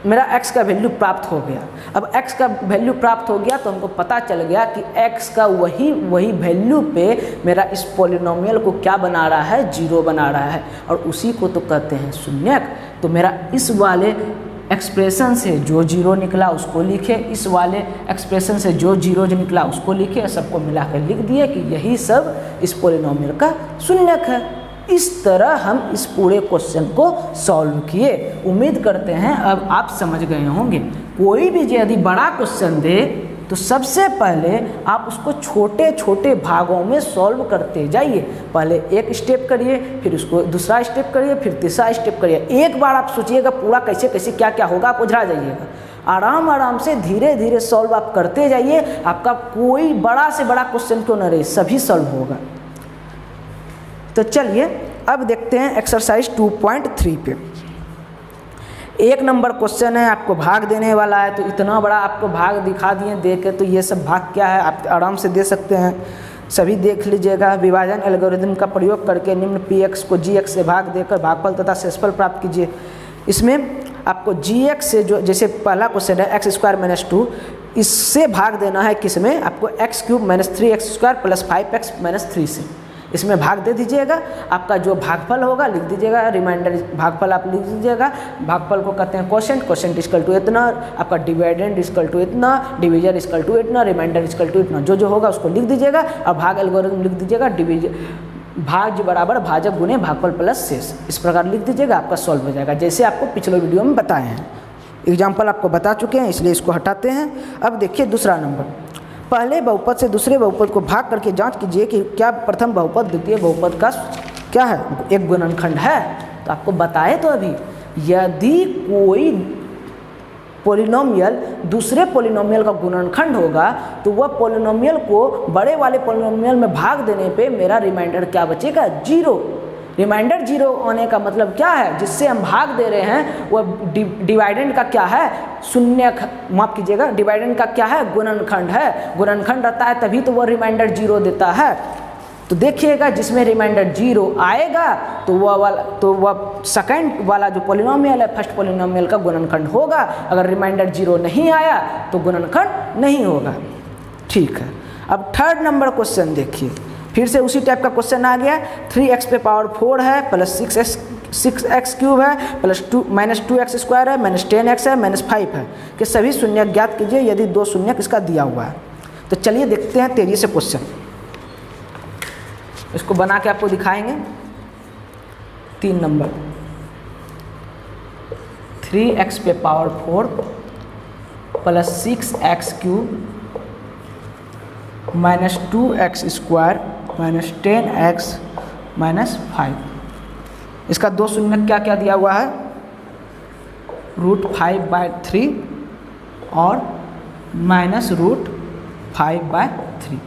मेरा x का वैल्यू प्राप्त हो गया। अब x का वैल्यू प्राप्त हो गया तो हमको पता चल गया कि x का वही वैल्यू पे मेरा इस पॉलिनोमियल को क्या बना रहा है, 0 बना रहा है, और उसी को तो कहते हैं शून्यक। तो मेरा इस वाले एक्सप्रेशन से जो 0 निकला उसको लिखे, इस वाले एक्सप्रेशन से जो 0 निकला उसको लिखे, सबको मिलाकर लिख दिए कि यही सब इस पॉलिनोमियल का शून्यक है। इस तरह हम इस पूरे क्वेश्चन को सॉल्व किए। उम्मीद करते हैं अब आप समझ गए होंगे। कोई भी यदि बड़ा क्वेश्चन दे तो सबसे पहले आप उसको छोटे छोटे भागों में सॉल्व करते जाइए। पहले एक स्टेप करिए, फिर उसको दूसरा स्टेप करिए, फिर तीसरा स्टेप करिए। एक बार आप सोचिएगा पूरा कैसे कैसे क्या क्या होगा, आप उधरा जाइएगा। आराम आराम से धीरे धीरे सॉल्व आप करते जाइए। आपका कोई बड़ा से बड़ा क्वेश्चन क्यों न रहे, सभी सॉल्व होगा। तो चलिए अब देखते हैं एक्सरसाइज 2.3 पे। 1 नंबर क्वेश्चन है, आपको भाग देने वाला है। तो इतना बड़ा आपको भाग दिखा दिए दे के, तो ये सब भाग क्या है आप आराम से दे सकते हैं, सभी देख लीजिएगा। विभाजन एल्गोरिथम का प्रयोग करके निम्न px को gx से भाग देकर भागफल तथा शेषफल प्राप्त कीजिए। इसमें आपको gx से जो, जैसे पहला क्वेश्चन है x स्क्वायर माइनस 2, इससे भाग देना है किसमें, आपको x cube minus 3x square plus 5x minus 3 से। इसमें भाग दे दीजिएगा। आपका जो भागफल होगा लिख दीजिएगा, रिमाइंडर भागफल आप लिख दीजिएगा। भागफल को कहते हैं क्वोशेंट, क्वोशेंट इक्वल टू इतना, आपका डिविडेंड इक्वल टू इतना, डिवीजन इक्वल टू इतना, रिमाइंडर इक्वल टू इतना, जो होगा उसको लिख दीजिएगा। और भाग एल्गोरिथम लिख दीजिएगा, भाज्य बराबर भाजक गुने भागफल प्लस शेष, इस प्रकार लिख दीजिएगा, आपका सॉल्व हो जाएगा। जैसे आपको पिछले वीडियो में बताए हैं, एग्जाम्पल आपको बता चुके हैं, इसलिए इसको हटाते हैं। अब देखिए दूसरा नंबर, पहले बहुपद से दूसरे बहुपद को भाग करके जांच कीजिए कि क्या प्रथम बहुपद द्वितीय बहुपद का क्या है, एक गुणनखंड है। तो आपको बताए तो अभी, यदि कोई पॉलिनोमियल दूसरे पॉलिनोमियल का गुणनखंड होगा तो वह पॉलिनोमियल को बड़े वाले पॉलिनोमियल में भाग देने पे मेरा रिमाइंडर क्या बचेगा, 0। रिमाइंडर 0 आने का मतलब क्या है, जिससे हम भाग दे रहे हैं वह डिवाइडेंड का क्या है, शून्य, माफ कीजिएगा, डिवाइडेंड का क्या है, गुणनखंड है। गुणनखंड रहता है तभी तो वह रिमाइंडर 0 देता है। तो देखिएगा जिसमें रिमाइंडर 0 आएगा तो वह सेकंड वाला जो पॉलिनोमियल है फर्स्ट पॉलिनोमियल का गुणनखंड होगा। अगर रिमाइंडर 0 नहीं आया तो गुणनखंड नहीं होगा। ठीक है, अब थर्ड नंबर क्वेश्चन देखिए, फिर से उसी टाइप का क्वेश्चन आ गया। 3x पे पावर 4 है प्लस 6x क्यूब है प्लस माइनस 2x स्क्वायर है माइनस 10x है माइनस 5 है कि सभी शून्य ज्ञात कीजिए यदि 2 शून्य इसका दिया हुआ है। तो चलिए देखते हैं तेजी से क्वेश्चन, इसको बना के आपको दिखाएंगे। 3 नंबर 3x पे power 4 plus 6x cube minus 2x square minus 10x minus 5, इसका 2 शून्य क्या क्या दिया हुआ है, √5/3 और माइनस √5/3।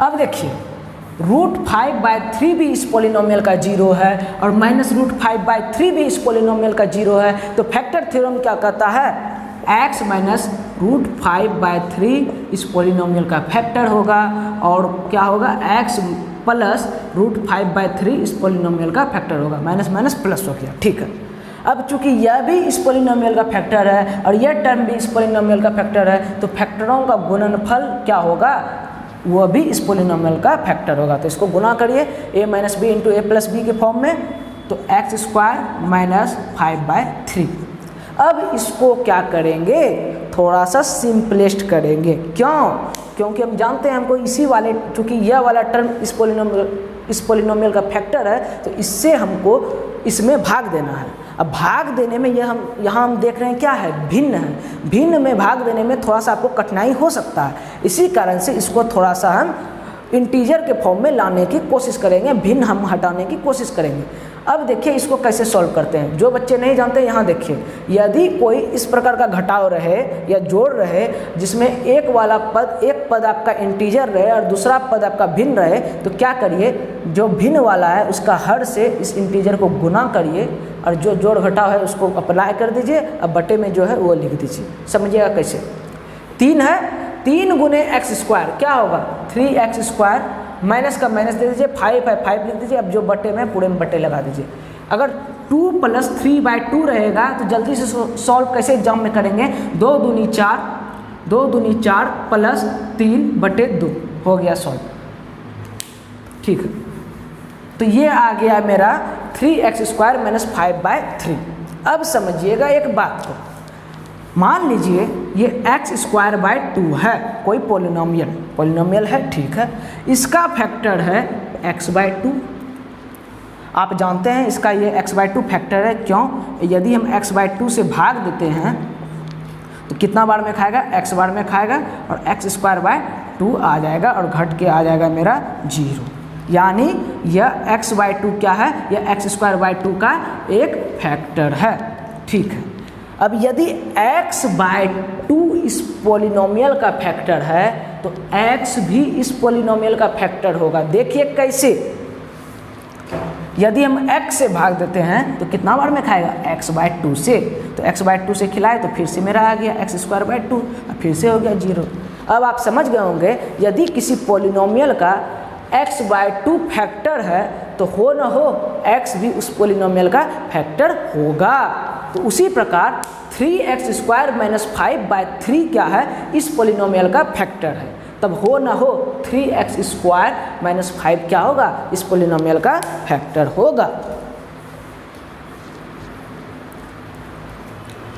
अब देखिए √5/3 भी इस पॉलिनोमियल का 0 है और माइनस √5/3 भी इस पॉलिनोमियल का 0 है। तो फैक्टर थ्योरम क्या कहता है, x माइनस √5/3 इस पॉलिनोमियल का फैक्टर होगा और क्या होगा x प्लस √5/3 इस पॉलिनोमियल का फैक्टर होगा। माइनस माइनस प्लस हो गया। ठीक है, अब चूंकि यह भी इस पॉलिनोमियल का फैक्टर है और यह टर्म भी इस पॉलिनोमियल का फैक्टर है तो फैक्टरों का गुणनफल क्या होगा, वह भी इस पॉलिनोमियल का फैक्टर होगा। तो इसको गुना करिए a minus b into a plus b के फॉर्म में, तो x स्क्वायर माइनस 5/3। अब इसको क्या करेंगे, थोड़ा सा सिंपलेस्ट करेंगे। क्यों, क्योंकि हम जानते हैं हमको इसी वाले, चूँकि यह वाला टर्म इस पॉलिनोमियल का फैक्टर है तो इससे हमको इसमें भाग देना है। अब भाग देने में यहाँ हम देख रहे हैं क्या है, भिन्न है। भिन्न में भाग देने में थोड़ा सा आपको कठिनाई हो सकता है, इसी कारण से इसको थोड़ा सा हम इंटीजर के फॉर्म में लाने की कोशिश करेंगे, भिन्न हम हटाने की कोशिश करेंगे। अब देखिए इसको कैसे सॉल्व करते हैं। जो बच्चे नहीं जानते यहाँ देखिए, यदि कोई इस प्रकार का घटाव रहे या जोड़ रहे जिसमें एक पद आपका इंटीजर रहे और दूसरा पद आपका भिन्न रहे, तो क्या करिए, जो भिन्न वाला है उसका हर से इस इंटीजर को गुना करिए और जो जोड़ घटाव है उसको अप्लाई कर दीजिए। अब बटे में जो है वो लिख दीजिए। समझिएगा कैसे, 3 है, 3 गुने x स्क्वायर क्या होगा 3x स्क्वायर, माइनस का माइनस दे दीजिए, 5 है 5 लिख दीजिए। अब जो बटे में पूरे में बटे लगा दीजिए। अगर 2 + 3/2 रहेगा तो जल्दी से सॉल्व कैसे एग्जाम में करेंगे, 2 दूनी 4 प्लस 3/2 हो गया सॉल्व। ठीक है, तो ये आ गया मेरा 3x स्क्वायर माइनस 5/3। अब समझिएगा एक बात को, मान लीजिए ये x स्क्वायर/2 है, कोई पॉलिनोमियल है, ठीक है, इसका फैक्टर है x/2। आप जानते हैं इसका ये x/2 फैक्टर है। क्यों, यदि हम x/2 से भाग देते हैं तो कितना बार में खाएगा, x बार में खाएगा और x स्क्वायर/2 आ जाएगा और घट के आ जाएगा मेरा 0। यानी यह x/2 क्या है, यह x स्क्वायर/2 का एक फैक्टर है। ठीक है, अब यदि x/2 इस पॉलिनोमियल का फैक्टर है तो x भी इस पॉलिनोमियल का फैक्टर होगा। देखिए कैसे, यदि हम x से भाग देते हैं तो कितना बार में खाएगा, x/2 से। तो x/2 से खिलाए तो फिर से मेरा आ गया x स्क्वायर/2 और फिर से हो गया 0। अब आप समझ गए होंगे, यदि किसी पॉलिनोमियल का x/2 फैक्टर है तो हो न हो x भी उस पॉलिनोमियल का फैक्टर होगा। तो उसी प्रकार 3x स्क्वायर माइनस 5/3 क्या है, इस पॉलिनोमियल का फैक्टर है। तब हो ना हो 3x स्क्वायर माइनस 5 क्या होगा, इस पॉलिनोमियल का फैक्टर होगा।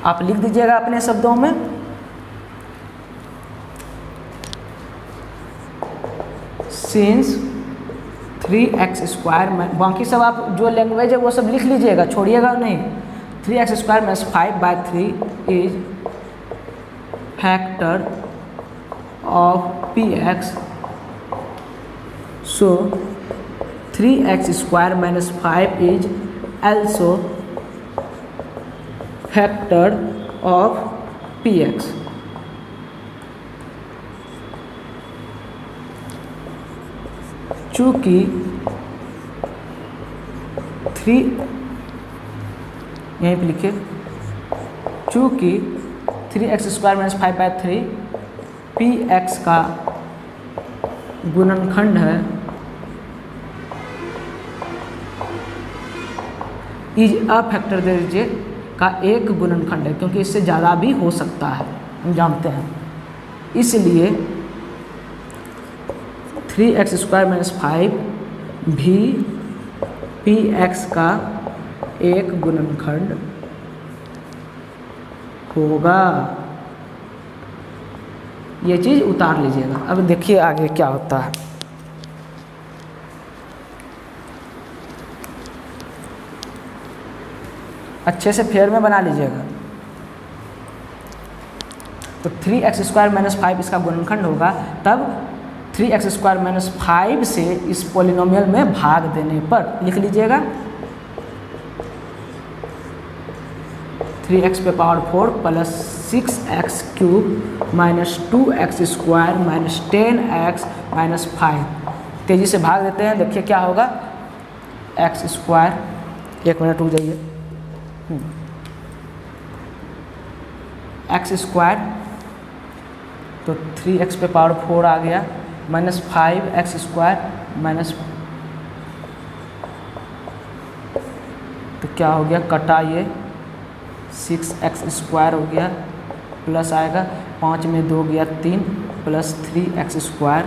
आप लिख दीजिएगा अपने शब्दों में, सिंस 3x स्क्वायर, बाकी सब आप जो लैंग्वेज है वो सब लिख लीजिएगा, छोड़िएगा नहीं। 3x square minus 5/3 is factor of px, so 3x square minus 5 is also factor of px। चूँकि 3 यहीं पे लिखे, चूँकि 3x स्क्वायर माइनस 5/3 px का गुणनखंड है इज अ फैक्टर दे दीजिए का एक गुणनखंड है, क्योंकि इससे ज़्यादा भी हो सकता है, हम जानते हैं। इसलिए 3x² - 5 भी px का एक गुणनखंड होगा। ये चीज़ उतार लीजिएगा। अब देखिए आगे क्या होता है। अच्छे से फेयर में बना लीजिएगा। तो 3x² - 5 इसका गुणनखंड होगा, तब 3x² - 5 से इस पॉलिनोमियल में भाग देने पर लिख लीजिएगा 3x⁴ plus 6x³ - 2x² - 10x - 5। तेज़ी से भाग देते हैं, देखिए क्या होगा। x², 1 मिनट रुक जाइए, x² तो 3x⁴ आ गया, -5x² तो क्या हो गया, कटा ये 6x² हो गया, प्लस आएगा 5 में 2 गया 3 प्लस 3x²।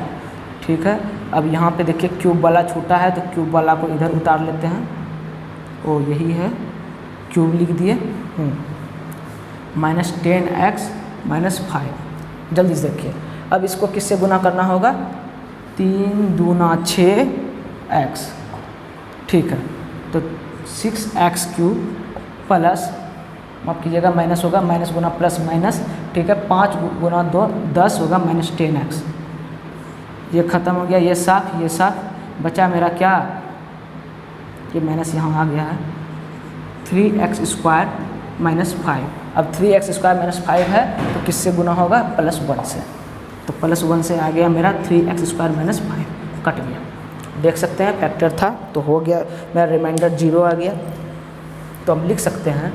ठीक है, अब यहाँ पे देखिए क्यूब वाला छूटा है, तो क्यूब वाला को इधर उतार लेते हैं। ओ यही है, क्यूब लिख दिए, -10x - 5। जल्दी से देखिए, अब इसको किससे गुना करना होगा, 3 दूना 6x। ठीक है, तो 6x³ प्लस, माफ कीजिएगा माइनस होगा, माइनस गुना प्लस माइनस। ठीक है, 5 गुना 2 10 होगा, -10x। ये ख़त्म हो गया, ये साफ, ये साफ, बचा मेरा क्या, ये माइनस यहाँ आ गया है, 3x² - 5। अब 3x² - 5 है तो किससे गुना होगा, +1 से। तो +1 से आ गया मेरा 3x² - 5, कट गया। देख सकते हैं फैक्टर था तो हो गया, मेरा रिमाइंडर 0 आ गया। तो हम लिख सकते हैं,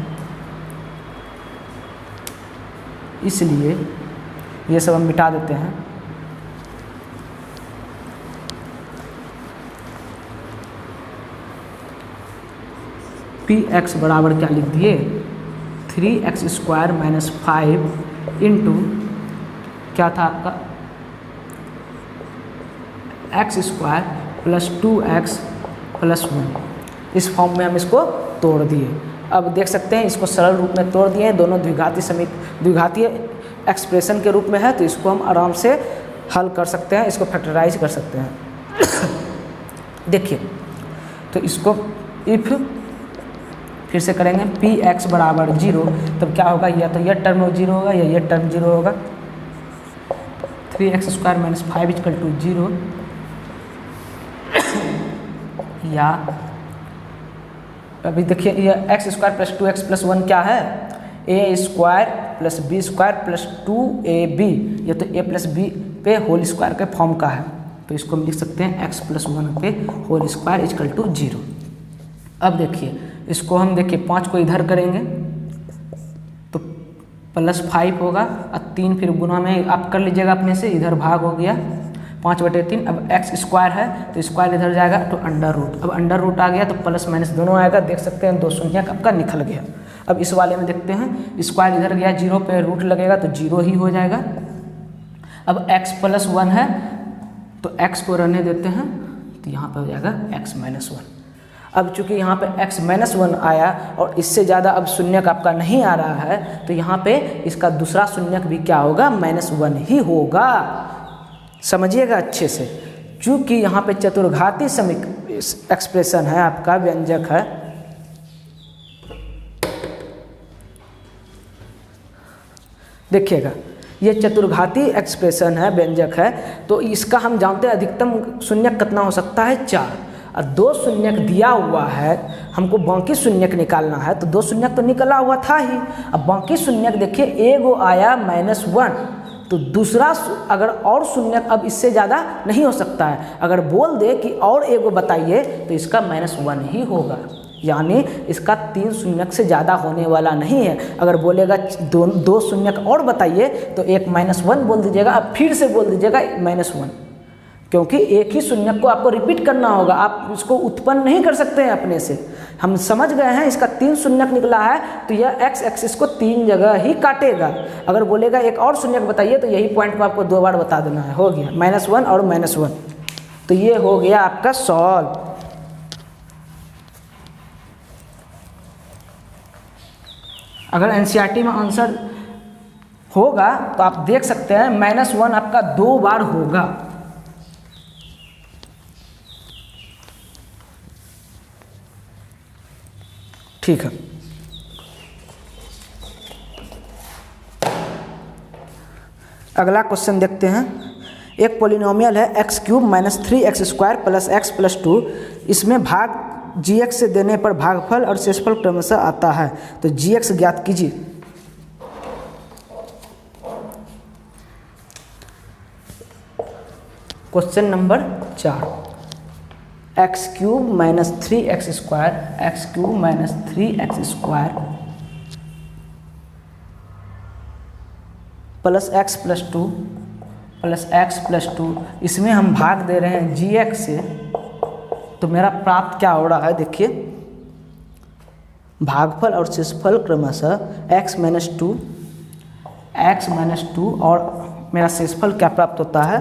इसलिए ये सब हम मिटा देते हैं। px बराबर क्या लिख दिए, 3x² - 5 इंटू क्या था आपका, x² + 2x + 1। इस फॉर्म में हम इसको तोड़ दिए। अब देख सकते हैं इसको सरल रूप में तोड़ दिए, दोनों द्विघातीय एक्सप्रेशन के रूप में है, तो इसको हम आराम से हल कर सकते हैं, इसको फैक्टराइज कर सकते हैं। देखिए, तो इसको इफ फिर से करेंगे, px बराबर 0, तब क्या होगा, या तो यह टर्म 0 होगा या यह टर्म 0 होगा। 3x² - 5 = 0, या अभी देखिए ये x² + 2x + 1 क्या है, a² + b² + 2ab। ये तो a + b पे होल स्क्वायर के फॉर्म का है, तो इसको हम लिख सकते हैं x + 1 पे होल स्क्वायर = 0। अब देखिए इसको हम देखिए 5 को इधर करेंगे तो +5 होगा, और 3 फिर गुना में आप कर लीजिएगा अपने से, इधर भाग हो गया 5/3। अब x² है तो स्क्वायर इधर जाएगा तो √। अब √, आ गया तो प्लस माइनस दोनों आएगा, देख सकते हैं 2 शून्य आपका निकल गया। अब इस वाले में देखते हैं, स्क्वायर इधर गया 0 पे रूट लगेगा तो 0 ही हो जाएगा। अब x + 1 है तो x को रहने देते हैं, तो यहाँ पे हो जाएगा x - 1। अब चूंकि यहाँ पे x - 1 आया और इससे ज़्यादा अब शून्यक आपका नहीं आ रहा है, तो यहाँ पे इसका दूसरा शून्यक भी क्या होगा, -1 ही होगा। समझिएगा अच्छे से, चूंकि यहाँ पे चतुर्घाती एक्सप्रेशन है, आपका व्यंजक है, देखिएगा ये चतुर्घाती एक्सप्रेशन है, व्यंजक है, तो इसका हम जानते हैं अधिकतम शून्यक कितना हो सकता है, 4। और 2 शून्यक दिया हुआ है, हमको बाकी शून्यक निकालना है, तो 2 शून्यक तो निकला हुआ था ही। अब बाकी शून्यक देखिए, एगो आया -1, तो दूसरा अगर और शून्यक अब इससे ज़्यादा नहीं हो सकता है। अगर बोल दे कि और एगो बताइए तो इसका -1 ही होगा, यानी इसका 3 शून्यक से ज़्यादा होने वाला नहीं है। अगर बोलेगा 2 शून्यक और बताइए तो एक -1 बोल दीजिएगा, अब फिर से बोल दीजिएगा -1, क्योंकि एक ही शून्य को आपको रिपीट करना होगा, आप इसको उत्पन्न नहीं कर सकते हैं अपने से। हम समझ गए हैं, इसका 3 शून्यक निकला है तो यह एक्स एक्सिस को 3 जगह ही काटेगा। अगर बोलेगा एक और शून्यक बताइए तो यही पॉइंट को आपको 2 बार बता देना है। हो गया -1 और -1, तो ये हो गया आपका सॉल्व। अगर एनसीईआरटी में आंसर होगा तो आप देख सकते हैं -1 आपका 2 बार होगा। ठीक है, अगला क्वेश्चन देखते हैं। एक पॉलिनोमियल है x³ - 3x² + x + 2, इसमें भाग gx से देने पर भागफल और शेषफल क्रमशः आता है, तो gx ज्ञात कीजिए। Question number 4, x³ - 3x² x³ - 3x² + x + 2 + x + 2, इसमें हम भाग दे रहे हैं gx से, तो मेरा प्राप्त क्या हो रहा है देखिए, भागफल और शेषफल क्रमशः x - 2 और मेरा शेषफल क्या प्राप्त होता है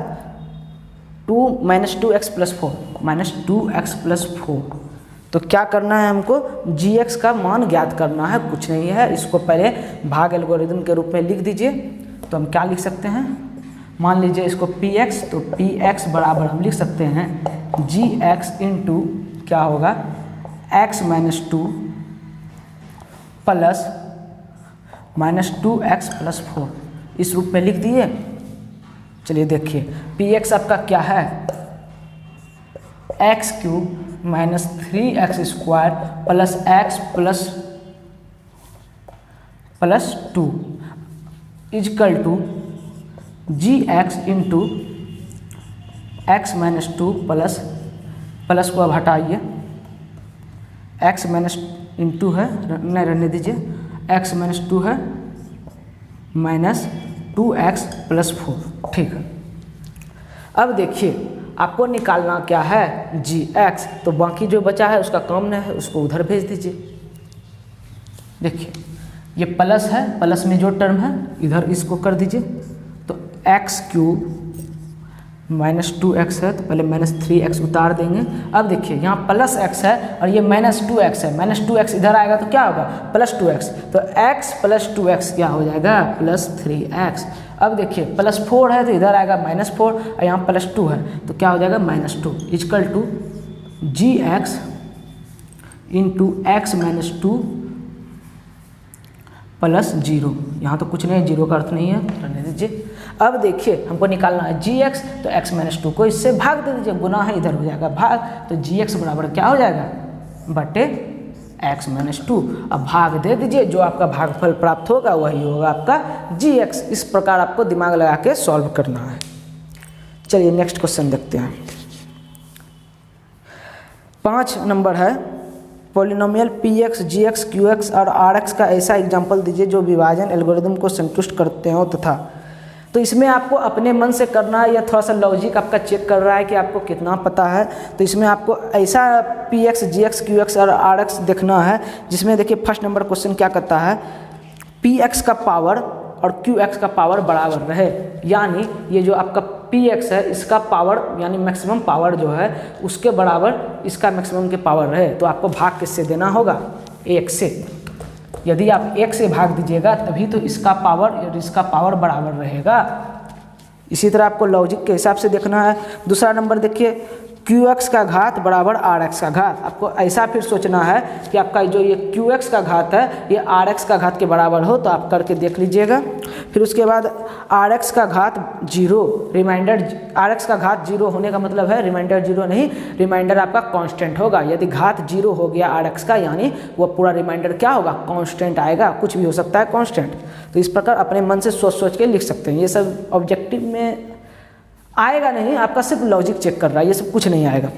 2 - 2x + 4 -2x + 4। तो क्या करना है हमको, gx का मान ज्ञात करना है, कुछ नहीं है। इसको पहले भाग एल्गोरिदम के रूप में लिख दीजिए। तो हम क्या लिख सकते हैं, मान लीजिए इसको px, तो px बराबर हम लिख सकते हैं gx इंटू क्या होगा x - 2 प्लस -2x + 4, इस रूप में लिख दिए। चलिए देखिए, px आपका क्या है x³ - 3x² + x + 2 = gx into x - 2 plus को अब हटाइए, x - इंटू है, नहीं रहने दीजिए, x - 2 है -2x + 4। ठीक है, अब देखिए आपको निकालना क्या है gx, तो बाकी जो बचा है उसका काम नहीं है, उसको उधर भेज दीजिए। देखिए ये प्लस है, प्लस में जो टर्म है इधर इसको कर दीजिए, तो x³ - 2x है, तो पहले -3x उतार देंगे। अब देखिए यहाँ प्लस x है और ये -2x है, -2x इधर आएगा तो क्या होगा +2x, तो x + 2x क्या हो जाएगा +3x। अब देखिए +4 है तो इधर आएगा -4 और यहाँ +2 है तो क्या हो जाएगा -2 = gx इंटू x - 2 प्लस 0। यहाँ तो कुछ नहीं, 0 का अर्थ नहीं है, रहने दीजिए। अब देखिए हमको निकालना है gx, तो x - 2 को इससे भाग दे दीजिए, गुना है इधर हो जाएगा भाग, तो gx बराबर क्या हो जाएगा बटे x - 2। अब भाग दे दीजिए, जो आपका भागफल प्राप्त होगा वही होगा आपका gx। इस प्रकार आपको दिमाग लगा के सॉल्व करना है। चलिए नेक्स्ट क्वेश्चन देखते हैं। 5 नंबर है, पॉलिनोमियल px, gx, qx और rx का ऐसा एग्जाम्पल दीजिए जो विभाजन एल्गोरिदम को संतुष्ट करते हो तथा। तो इसमें आपको अपने मन से करना है या थोड़ा सा लॉजिक आपका चेक कर रहा है कि आपको कितना पता है। तो इसमें आपको ऐसा px, gx, qx और rx देखना है जिसमें देखिए फर्स्ट नंबर क्वेश्चन क्या कहता है, px का पावर और qx का पावर बराबर रहे, यानी ये जो आपका px है इसका पावर यानी मैक्सिमम पावर जो है उसके बराबर इसका मैक्सिमम के पावर रहे। तो आपको भाग किससे देना होगा 1 से। यदि आप 1 से भाग दीजिएगा तभी तो इसका पावर और इसका पावर बराबर रहेगा। इसी तरह आपको लॉजिक के हिसाब से देखना है। दूसरा नंबर देखिए, qx का घात बराबर rx का घात। आपको ऐसा फिर सोचना है कि आपका जो ये qx का घात है ये rx का घात के बराबर हो, तो आप करके देख लीजिएगा। फिर उसके बाद rx का घात 0, रिमाइंडर rx का घात 0 होने का मतलब है रिमाइंडर 0 नहीं, रिमाइंडर आपका कांस्टेंट होगा। यदि घात 0 हो गया rx का यानी वो पूरा रिमाइंडर क्या होगा कांस्टेंट आएगा, कुछ भी हो सकता है कांस्टेंट। तो इस प्रकार अपने मन से सोच के लिख सकते हैं। ये सब ऑब्जेक्टिव में आएगा नहीं, आपका सिर्फ लॉजिक चेक कर रहा है, ये सब कुछ नहीं आएगा।